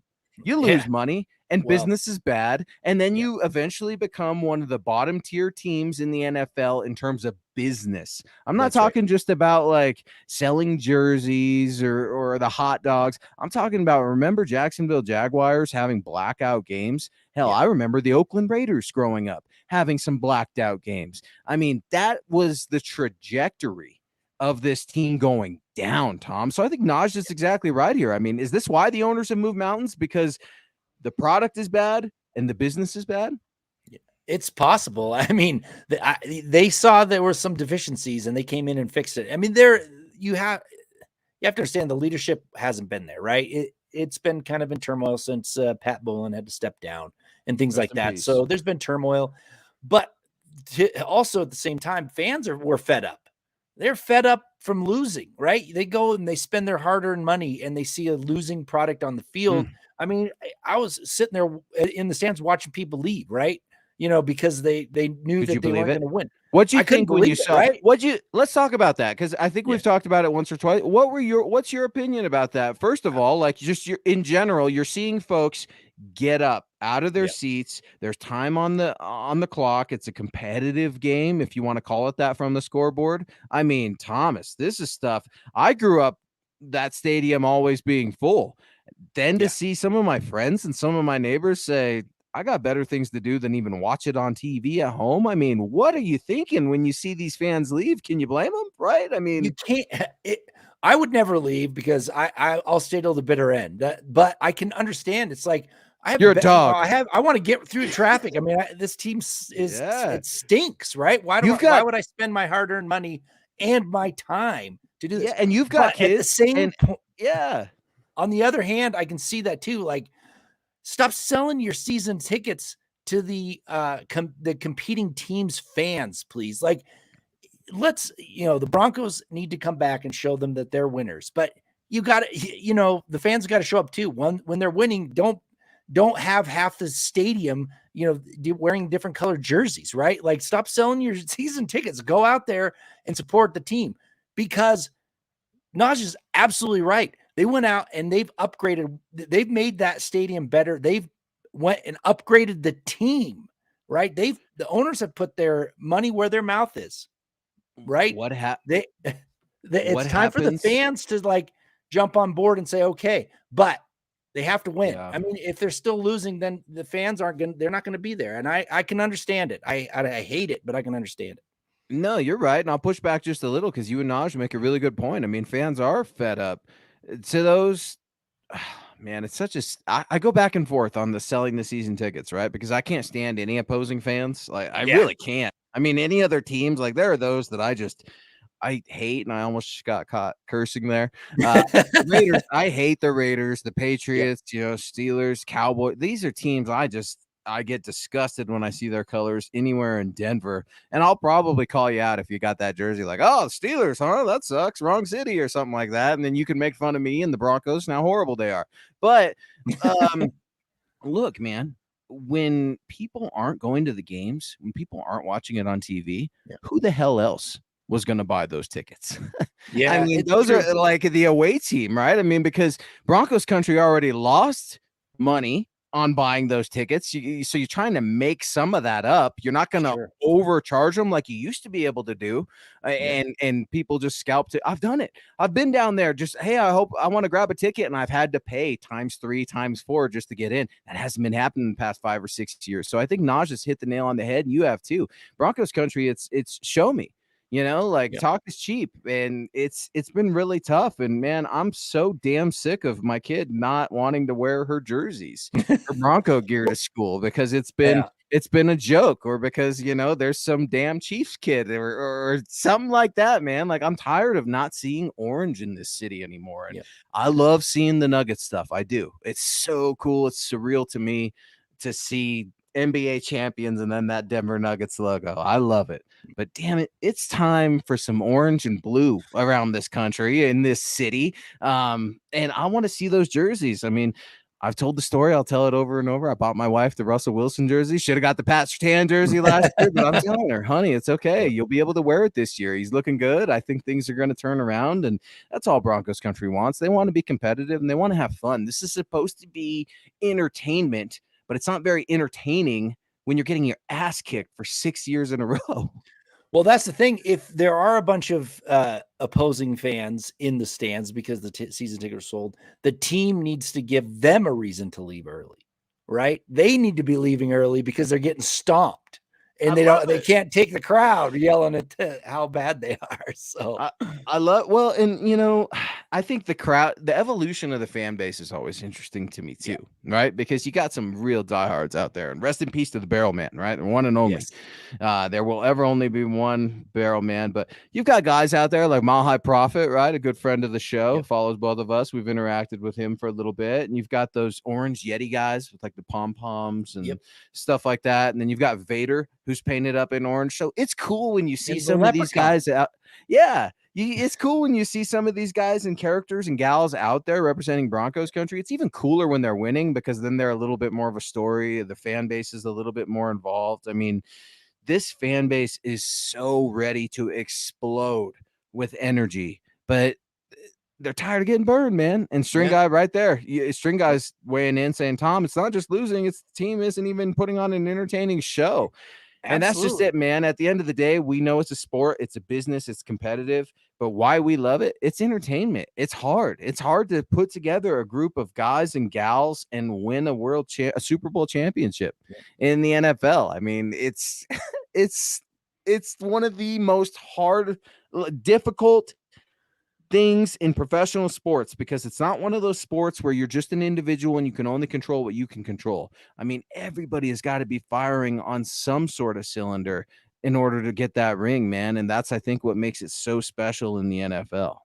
you lose money and business is bad. And then you eventually become one of the bottom tier teams in the NFL in terms of business. I'm not talking just about like selling jerseys or the hot dogs. I'm talking about, remember Jacksonville Jaguars having blackout games? Hell, I remember the Oakland Raiders growing up having some blacked out games. I mean, that was the trajectory of this team going down, Tom. So I think Naj is exactly right here. I mean, is this why the owners have moved mountains? Because the product is bad and the business is bad? It's possible. I mean, they saw there were some deficiencies and they came in and fixed it. I mean, you have to understand the leadership hasn't been there, right? It's been kind of in turmoil since Pat Bowlen had to step down and things like that. Peace. So there's been turmoil, but also at the same time, fans were fed up. They're fed up from losing, right? They go and they spend their hard-earned money and they see a losing product on the field. I mean, I was sitting there in the stands watching people leave, right? You know, because they knew that they weren't going to win. What you think when you saw? Right? Let's talk about that, because I think we've talked about it once or twice. What's your opinion about that? First of all, like just in general, you're seeing folks get up out of their seats. There's time on the clock. It's a competitive game, if you want to call it that, from the scoreboard. I mean, Thomas, this is stuff. I grew up that stadium always being full. Then to see some of my friends and some of my neighbors say, I got better things to do than even watch it on TV at home. I mean, what are you thinking when you see these fans leave? Can you blame them? Right? I mean, you can't. I would never leave because I'll stay till the bitter end. But I can understand. It's like you're a dog. I want to get through traffic. I mean, this team it stinks, right? Why would I spend my hard-earned money and my time to do this? Yeah, and you've got kids at the same point. Yeah. On the other hand, I can see that too. Like, stop selling your season tickets to the competing teams' fans, please. Like, the Broncos need to come back and show them that they're winners. But you got to, the fans got to show up too. When they're winning, don't have half the stadium, wearing different colored jerseys, right? Like, stop selling your season tickets. Go out there and support the team, because Naj is absolutely right. They went out and they've upgraded. They've made that stadium better. They've went and upgraded the team, right? The owners have put their money where their mouth is, right? It's time for the fans to like jump on board and say, okay, but they have to win. I mean, if they're still losing, then the fans they're not going to be there. And I can understand it. I hate it, but I can understand it. No, you're right. And I'll push back just a little, because you and Naj make a really good point. I mean, fans are fed up. To those, man, it's such I go back and forth on the selling the season tickets, right? Because I can't stand any opposing fans. Like, I really can't. I mean, any other teams, like, there are those that I hate, and I almost got caught cursing there. Raiders, I hate the Raiders, the Patriots, Steelers, Cowboys. These are teams I get disgusted when I see their colors anywhere in Denver. And I'll probably call you out if you got that jersey, like, oh, Steelers, huh? That sucks. Wrong city or something like that. And then you can make fun of me and the Broncos and how horrible they are. But look, man, when people aren't going to the games, when people aren't watching it on TV, who the hell else was going to buy those tickets? I mean, those are like the away team, right? I mean, because Broncos country already lost money on buying those tickets. So you're trying to make some of that up. You're not going to overcharge them like you used to be able to do. And people just scalp it. I've done it. I've been down there just, hey, I want to grab a ticket, and I've had to pay times 3, times 4 just to get in. That hasn't been happening in the past 5 or 6 years. So I think Naj has hit the nail on the head, and you have too. Broncos country, it's show me. Talk is cheap, and it's been really tough. And man, I'm so damn sick of my kid not wanting to wear her jerseys, her Bronco gear to school, because it's been it's been a joke, or because, there's some damn Chiefs kid, or something like that, man. Like, I'm tired of not seeing orange in this city anymore. And Yeah. I love seeing the Nuggets stuff. I do. It's so cool. It's surreal to me to see NBA champions and then that Denver Nuggets logo. I love it. But damn it, it's time for some orange and blue around this country, in this city. And I want to see those jerseys. I mean, I've told the story. I'll tell it over and over. I bought my wife the Russell Wilson jersey. Should have got the Pat Surtain jersey last year, but I'm telling her, honey, it's okay. You'll be able to wear it this year. He's looking good. I think things are going to turn around, and that's all Broncos country wants. They want to be competitive and they want to have fun. This is supposed to be entertainment, but it's not very entertaining when you're getting your ass kicked for 6 years in a row. Well, that's the thing. If there are a bunch of opposing fans in the stands because the season tickets are sold, the team needs to give them a reason to leave early, right? They need to be leaving early because they're getting stomped, and they can't take the crowd yelling at how bad they are. So I love, I think the evolution of the fan base is always interesting to me too, right? Because you got some real diehards out there, and rest in peace to the Barrel Man, right? The one and only. Yes. There will ever only be one Barrel Man, but you've got guys out there like Mile High Prophet, right? A good friend of the show, follows both of us. We've interacted with him for a little bit, and you've got those orange Yeti guys with like the pom poms and stuff like that, and then you've got Vader, who's painted up in orange. So it's cool when you see some of these guys out. Yeah. It's cool when you see some of these guys and characters and gals out there representing Broncos country. It's even cooler when they're winning, because then they're a little bit more of a story. The fan base is a little bit more involved. I mean, this fan base is so ready to explode with energy, but they're tired of getting burned, man. And String Guy right there. String Guy's weighing in saying, Tom, it's not just losing. It's the team isn't even putting on an entertaining show. And that's just it, man. At the end of the day, we know it's a sport, it's a business, it's competitive, but why we love it? It's entertainment. It's hard. It's hard to put together a group of guys and gals and win a Super Bowl championship in the NFL. I mean, it's it's one of the most difficult things in professional sports, because it's not one of those sports where you're just an individual and you can only control what you can control. I mean, everybody has got to be firing on some sort of cylinder in order to get that ring, man. And that's, I think, what makes it so special in the NFL.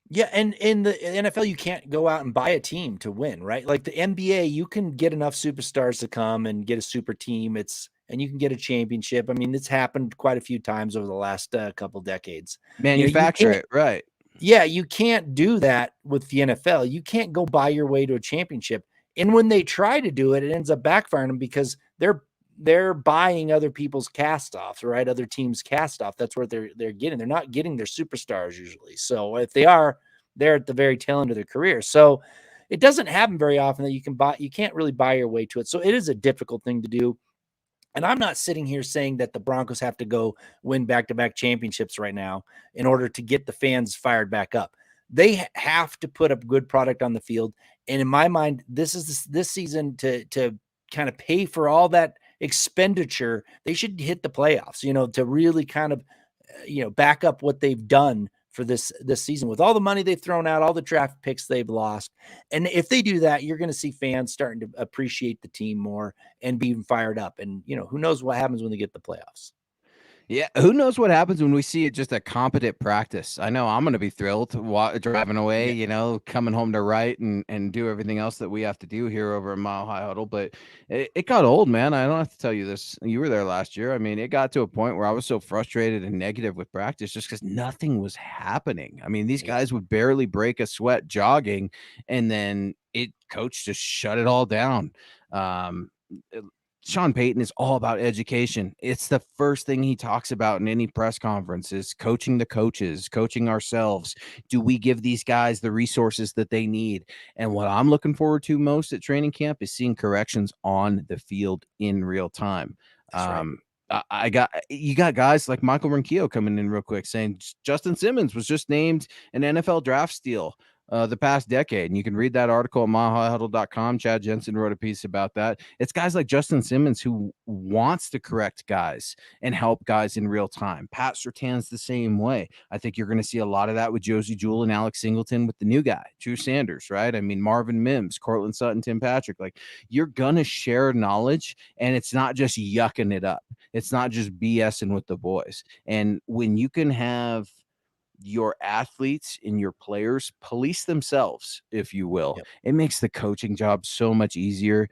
Yeah, and in the NFL, you can't go out and buy a team to win, right? Like the NBA, you can get enough superstars to come and get a super team. And you can get a championship. I mean, it's happened quite a few times over the last couple decades. Manufacture it, right? Yeah, you can't do that with the NFL. You can't go buy your way to a championship. And when they try to do it, it ends up backfiring them because they're buying other people's cast offs, right? Other teams' cast off. That's what they're getting. They're not getting their superstars usually. So if they are, they're at the very tail end of their career. So it doesn't happen very often that you can't really buy your way to it. So it is a difficult thing to do. And I'm not sitting here saying that the Broncos have to go win back-to-back championships right now in order to get the fans fired back up. They have to put a good product on the field. And in my mind, this is this season to kind of pay for all that expenditure. They should hit the playoffs, to really kind of, back up what they've done for this season with all the money they've thrown out, all the draft picks they've lost. And if they do that, you're going to see fans starting to appreciate the team more and be fired up. And, who knows what happens when they get the playoffs. Yeah, who knows what happens when we see it just a competent practice. I know I'm going to be thrilled driving away, coming home to write and do everything else that we have to do here over at Mile High Huddle. But it got old, man. I don't have to tell you this. You were there last year. I mean, it got to a point where I was so frustrated and negative with practice just because nothing was happening. I mean, these guys would barely break a sweat jogging, and then coach just shut it all down. Sean Payton is all about education. It's the first thing he talks about in any press conference is coaching the coaches, coaching ourselves. Do we give these guys the resources that they need? And what I'm looking forward to most at training camp is seeing corrections on the field in real time. You got guys like Michael Ronquillo coming in real quick saying Justin Simmons was just named an NFL draft steal. the past decade. And you can read that article at myhuddle.com. Chad Jensen wrote a piece about that. It's guys like Justin Simmons who wants to correct guys and help guys in real time. Pat Surtain's the same way. I think you're going to see a lot of that with Josie Jewell and Alex Singleton with the new guy, Drew Sanders, right? I mean, Marvin Mims, Cortland Sutton, Tim Patrick. Like, you're going to share knowledge, and it's not just yucking it up. It's not just BSing with the boys. And when you can have your athletes and your players police themselves, if you will, Yep. it makes the coaching job so much easier.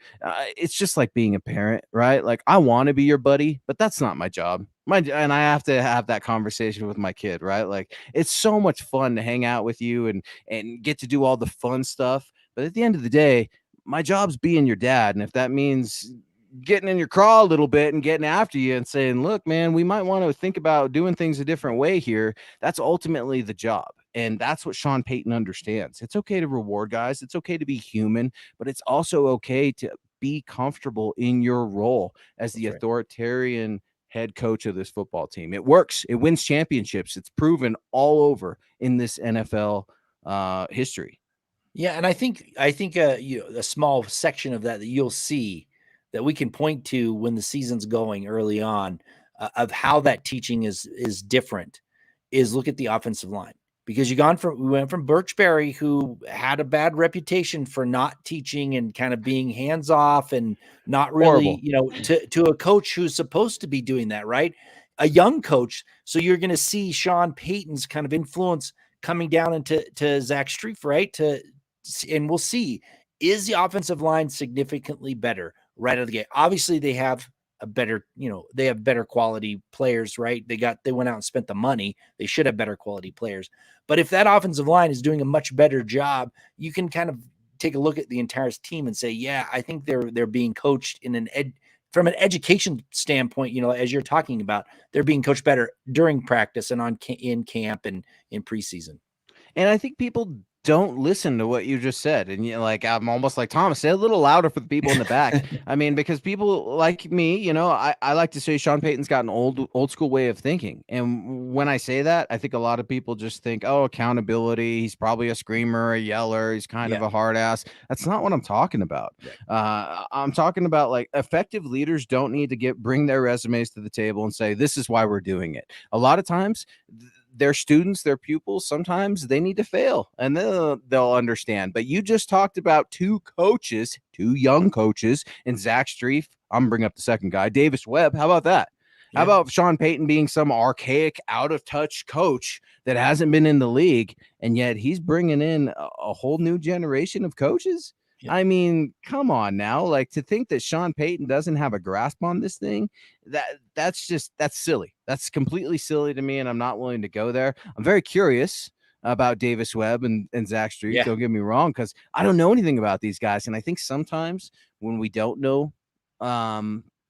It's just like being a parent, right? Like, I want to be your buddy, but that's not my job. And I have to have that conversation with my kid, right? Like, it's so much fun to hang out with you and get to do all the fun stuff. But at the end of the day, my job's being your dad. And if that means getting in your craw a little bit and getting after you and saying, look, man, we might want to think about doing things a different way here. That's ultimately the job. And that's what Sean Payton understands. It's okay to reward guys. It's okay to be human, but it's also okay to be comfortable in your role as the authoritarian head coach of this football team. It works. It wins championships. It's proven all over in this NFL history. Yeah, and I think a small section of that you'll see that we can point to when the season's going early on of how that teaching is different is look at the offensive line, because we went from Birchberry, who had a bad reputation for not teaching and kind of being hands off and not really, Horrible. to a coach who's supposed to be doing that, right? A young coach. So you're going to see Sean Payton's kind of influence coming down into Zach Strief, right? And we'll see, is the offensive line significantly better right out of the gate? Obviously, they have they have better quality players, right? They went out and spent the money. They should have better quality players. But if that offensive line is doing a much better job, you can kind of take a look at the entire team and say, yeah, I think they're being coached from an education standpoint, as you're talking about, they're being coached better during practice and in camp and in preseason. And I think people don't listen to what you just said. And I'm almost like, Thomas, say a little louder for the people in the back. I mean, because people like me, I like to say Sean Payton's got an old school way of thinking. And when I say that, I think a lot of people just think, oh, accountability. He's probably a screamer, a yeller. He's kind of a hard ass. That's not what I'm talking about. Right. I'm talking about, like, effective leaders don't need to bring their resumes to the table and say, this is why we're doing it. A lot of times, their students, their pupils, sometimes they need to fail and they'll understand. But you just talked about two young coaches, and Zach Strief. I'm gonna bring up the second guy, Davis Webb. How about that? Yeah. How about Sean Payton being some archaic, out of touch coach that hasn't been in the league, and yet he's bringing in a whole new generation of coaches? Yep. I mean, come on now. Like, to think that Sean Payton doesn't have a grasp on this thing, that's silly. That's completely silly to me, and I'm not willing to go there. I'm very curious about Davis Webb and Zach Strief. Yeah. Don't get me wrong, because I don't know anything about these guys. And I think sometimes when we don't know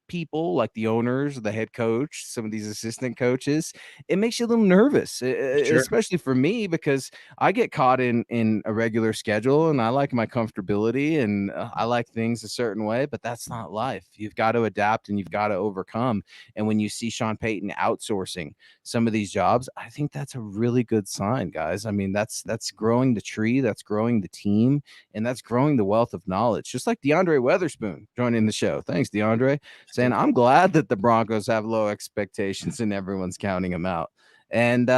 people, like the owners, the head coach, some of these assistant coaches, it makes you a little nervous, especially for me, because I get caught in a regular schedule and I like my comfortability and I like things a certain way, but that's not life. You've got to adapt and you've got to overcome. And when you see Sean Payton outsourcing some of these jobs, I think that's a really good sign, guys. I mean, that's growing the tree, that's growing the team, and that's growing the wealth of knowledge. Just like DeAndre Weatherspoon joining the show. Thanks, DeAndre. Saying, I'm glad that the Broncos have low expectations and everyone's counting them out. And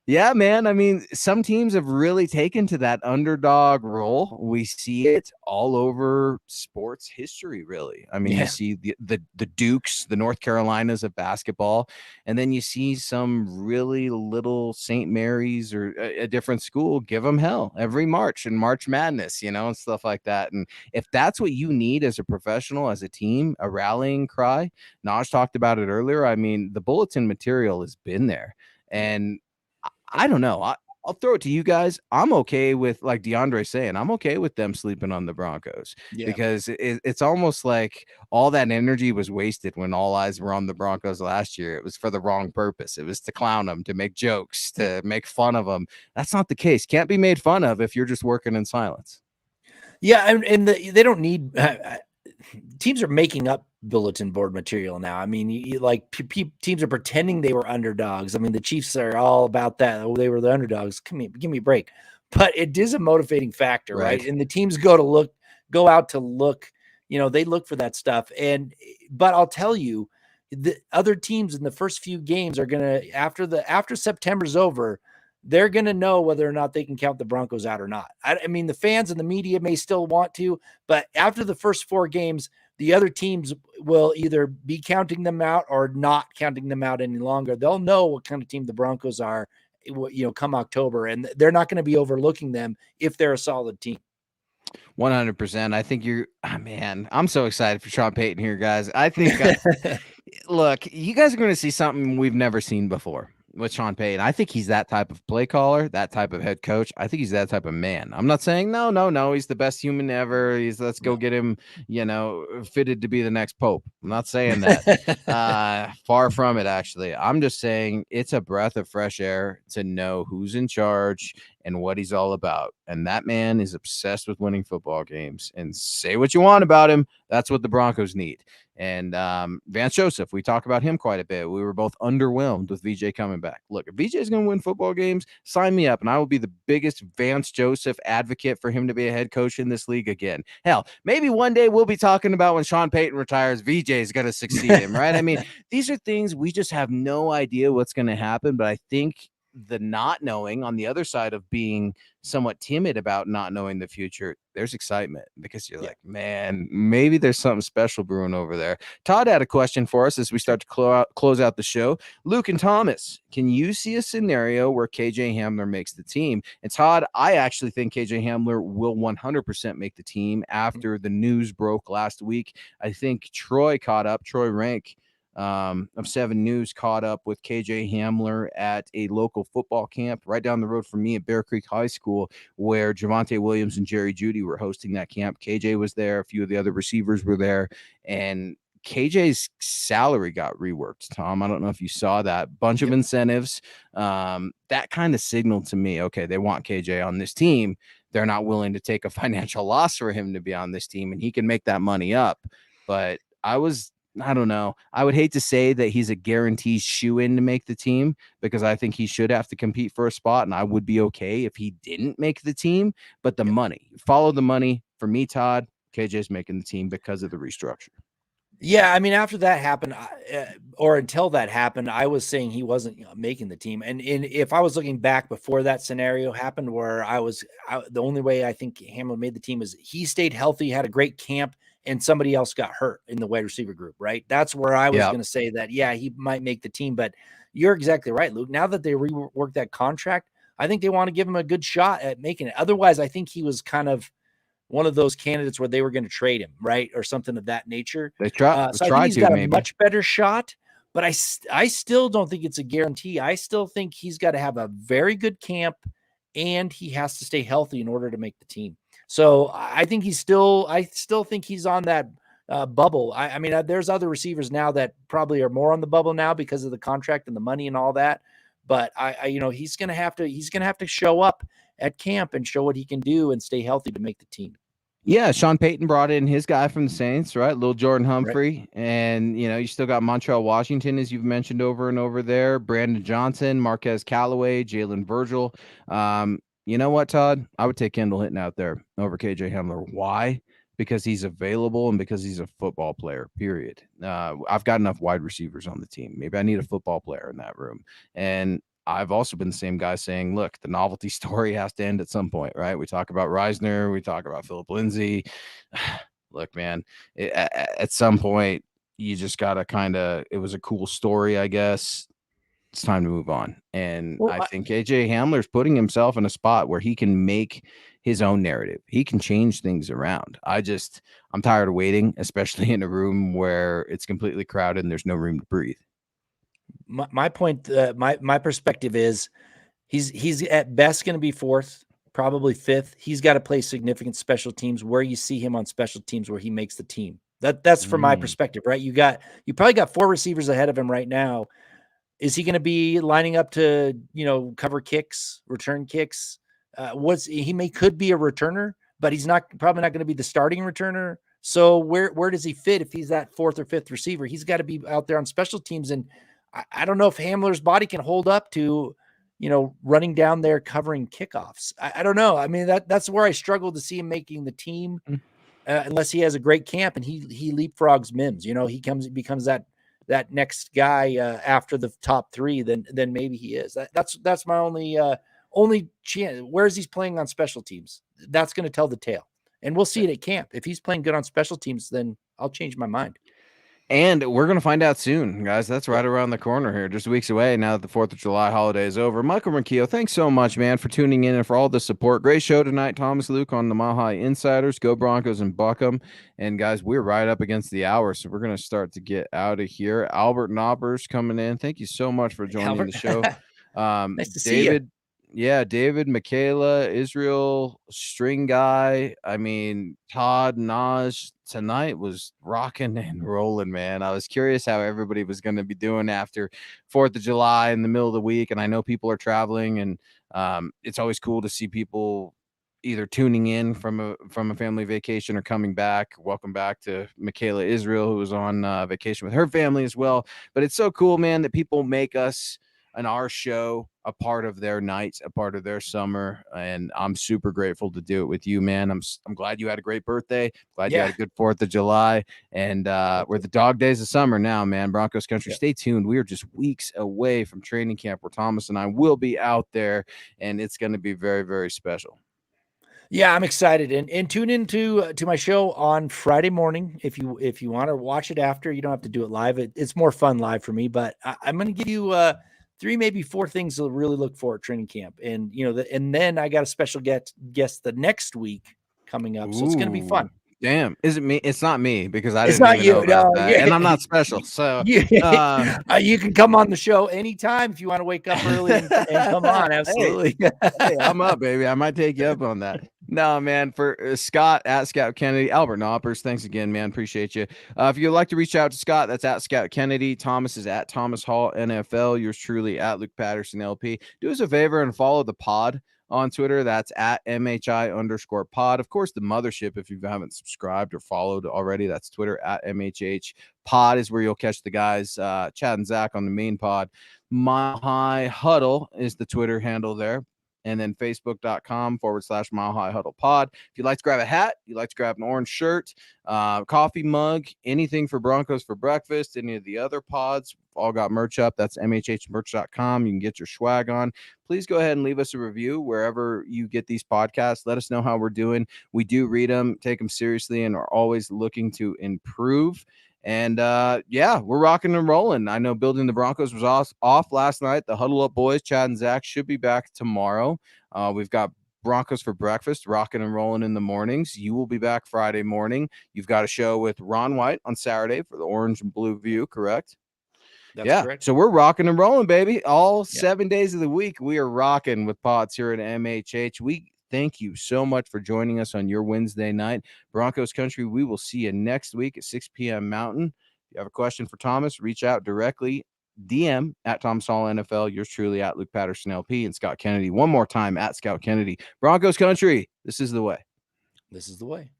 yeah, man, I mean, some teams have really taken to that underdog role. We see it all over sports history, really. I mean, you see the Dukes, the North Carolinas of basketball, and then you see some really little St. Mary's or a different school give them hell every March and March Madness, and stuff like that. And if that's what you need as a professional, as a team, a rallying cry, Naj talked about it earlier. I mean, the bulletin material has been there. And I don't know. I'll throw it to you guys. I'm okay with, like DeAndre saying, I'm okay with them sleeping on the Broncos because it's almost like all that energy was wasted when all eyes were on the Broncos last year. It was for the wrong purpose. It was to clown them, to make jokes, to make fun of them. That's not the case. Can't be made fun of if you're just working in silence. Yeah, and they don't need teams are making up bulletin board material now. I mean, teams are pretending they were underdogs. I mean, the Chiefs are all about that. Oh, they were the underdogs. Give me a break. but it is a motivating factor, right? Right. And the teams go out to look, they look for that stuff. But I'll tell you, the other teams in the first few games are going to, after September's over, they're going to know whether or not they can count the Broncos out or not. I mean, the fans and the media may still want to, but after the first 4 games, the other teams will either be counting them out or not counting them out any longer. They'll know what kind of team the Broncos are, come October, and they're not going to be overlooking them if they're a solid team. 100%. I think man, I'm so excited for Sean Payton here, guys. I think, look, you guys are going to see something we've never seen before with Sean Payton. I think he's that type of play caller, that type of head coach. I think he's that type of man. I'm not saying no, he's the best human ever. Let's go get him, fitted to be the next pope. I'm not saying that. Far from it, actually. I'm just saying it's a breath of fresh air to know who's in charge and what he's all about. And that man is obsessed with winning football games. And say what you want about him, that's what the Broncos need. And Vance Joseph, we talk about him quite a bit. We were both underwhelmed with VJ coming back. Look, if VJ is going to win football games, sign me up, and I will be the biggest Vance Joseph advocate for him to be a head coach in this league again. Hell, maybe one day we'll be talking about when Sean Payton retires, VJ is going to succeed him, right? I mean, these are things we just have no idea what's going to happen, but I think the not knowing on the other side of being somewhat timid about not knowing the future, there's excitement because you're like, man, maybe there's something special brewing over there. Todd had a question for us as we start to close out the show. Luke and Thomas, can you see a scenario where KJ Hamler makes the team? And Todd, I actually think KJ Hamler will 100% make the team after the news broke last week. I think Troy Rank of 7 News caught up with KJ Hamler at a local football camp right down the road from me at Bear Creek High School, where Javonte Williams and Jerry Jeudy were hosting that camp. KJ was there. A few of the other receivers were there, and KJ's salary got reworked. Tom, I don't know if you saw that. Bunch of incentives. That kind of signaled to me, okay, they want KJ on this team. They're not willing to take a financial loss for him to be on this team, and he can make that money up. But I don't know. I would hate to say that he's a guaranteed shoe-in to make the team because I think he should have to compete for a spot, and I would be okay if he didn't make the team. But the money, follow the money. For me, Todd, KJ's making the team because of the restructure. Yeah, I mean, after that happened, or until that happened, I was saying he wasn't making the team. And if I was looking back before that scenario happened, where the only way I think Hamler made the team is he stayed healthy, had a great camp, and somebody else got hurt in the wide receiver group, right? That's where I was going to say that, yeah, he might make the team. But you're exactly right, Luke. Now that they reworked that contract, I think they want to give him a good shot at making it. Otherwise, I think he was kind of one of those candidates where they were going to trade him, right? Or something of that nature. They so I think he's got a much better shot, but I still don't think it's a guarantee. I still think he's got to have a very good camp and he has to stay healthy in order to make the team. So I think I still think he's on that bubble. I mean, there's other receivers now that probably are more on the bubble now because of the contract and the money and all that. But he's going to have to show up at camp and show what he can do and stay healthy to make the team. Yeah, Sean Payton brought in his guy from the Saints, right? Little Jordan Humphrey. Right. And, you still got Montreal Washington, as you've mentioned over and over there. Brandon Johnson, Marquez Callaway, Jalen Virgil. You know what, Todd? I would take Kendall Hinton out there over KJ Hamler. Why? Because he's available and because he's a football player, period. I've got enough wide receivers on the team. Maybe I need a football player in that room. And I've also been the same guy saying, look, the novelty story has to end at some point, right? We talk about Reisner. We talk about Philip Lindsay. Look, man, at some point, you just got to it was a cool story, I guess. It's time to move on. And I think KJ Hamler's putting himself in a spot where he can make his own narrative. He can change things around. I'm tired of waiting, especially in a room where it's completely crowded and there's no room to breathe. My point, my perspective is he's at best going to be 4th, probably 5th. He's got to play significant special teams where you see him on special teams where he makes the team. That's from my perspective, right? You probably got 4 receivers ahead of him right now. Is he going to be lining up to, cover kicks, return kicks? Could be a returner, but he's probably not going to be the starting returner. So where does he fit if he's that 4th or 5th receiver? He's got to be out there on special teams. And I don't know if Hamler's body can hold up to, running down there covering kickoffs. I don't know. I mean, that's where I struggle to see him making the team, unless he has a great camp and he leapfrogs Mims. He becomes that next guy after the top three. Then maybe he is. That's my only chance. Whereas he's playing on special teams, that's going to tell the tale, and we'll see it at camp. If he's playing good on special teams, then I'll change my mind. And we're going to find out soon, guys. That's right around the corner here, just weeks away now that the 4th of July holiday is over. Michael Merkio, thanks so much, man, for tuning in and for all the support. Great show tonight. Thomas Luke on the Mile High Insiders. Go Broncos and buck 'em. And, guys, we're right up against the hour, so we're going to start to get out of here. Albert Knoppers coming in. Thank you so much for joining the show. Nice to see you. Yeah, David, Michaela, Israel, String Guy. I mean, Todd, Naj, tonight was rocking and rolling, man. I was curious how everybody was going to be doing after 4th of July in the middle of the week. And I know people are traveling, and it's always cool to see people either tuning in from a family vacation or coming back. Welcome back to Michaela Israel, who was on vacation with her family as well. But it's so cool, man, that people make us and our show a part of their nights, a part of their summer, and I'm super grateful to do it with you, man. I'm glad you had a great birthday. Glad you had a good 4th of July, and we're the dog days of summer now, man. Broncos country, stay tuned. We are just weeks away from training camp where Thomas and I will be out there, and it's going to be very, very special. Yeah, I'm excited, and tune into my show on Friday morning if you want to watch it after. You don't have to do it live. It's more fun live for me, but I'm going to give you 3, maybe 4 things to really look for at training camp. And, and then I got a special guest the next week coming up. So it's going to be fun. Damn. Is it me? It's not me because I it's didn't not even you. know about that. And I'm not special. So you can come on the show anytime if you want to wake up early and come on. Absolutely. Hey, I'm up, baby. I might take you up on that. No, man, for Scott at Scout Kennedy, Albert Knoppers, thanks again, man. Appreciate you. If you'd like to reach out to Scott, that's at Scout Kennedy. Thomas is at Thomas Hall NFL. Yours truly at Luke Patterson LP. Do us a favor and follow the pod on Twitter. That's at MHI_pod. Of course, the mothership, if you haven't subscribed or followed already, that's Twitter at MHH pod is where you'll catch the guys, Chad and Zach on the main pod. Mile High Huddle is the Twitter handle there. And then Facebook.com/Mile High Huddle Pod. If you'd like to grab a hat, you'd like to grab an orange shirt, coffee mug, anything for Broncos for breakfast, any of the other pods, all got merch up. That's MHHmerch.com. You can get your swag on. Please go ahead and leave us a review wherever you get these podcasts. Let us know how we're doing. We do read them, take them seriously, and are always looking to improve. And we're rocking and rolling. I know Building the Broncos was off last night. The Huddle Up boys, Chad and Zach, should be back tomorrow. We've got Broncos for breakfast, rocking and rolling in the mornings. You will be back Friday morning. You've got a show with Ron White on Saturday for the Orange and Blue View, correct? That's correct. So we're rocking and rolling, baby. All 7 days of the week, we are rocking with pods here at MHH. We thank you so much for joining us on your Wednesday night. Broncos country, we will see you next week at 6 p.m. Mountain. If you have a question for Thomas, reach out directly. DM at Thomas Hall NFL. Yours truly at Luke Patterson LP, and Scott Kennedy. One more time at Scout Kennedy. Broncos country, this is the way. This is the way.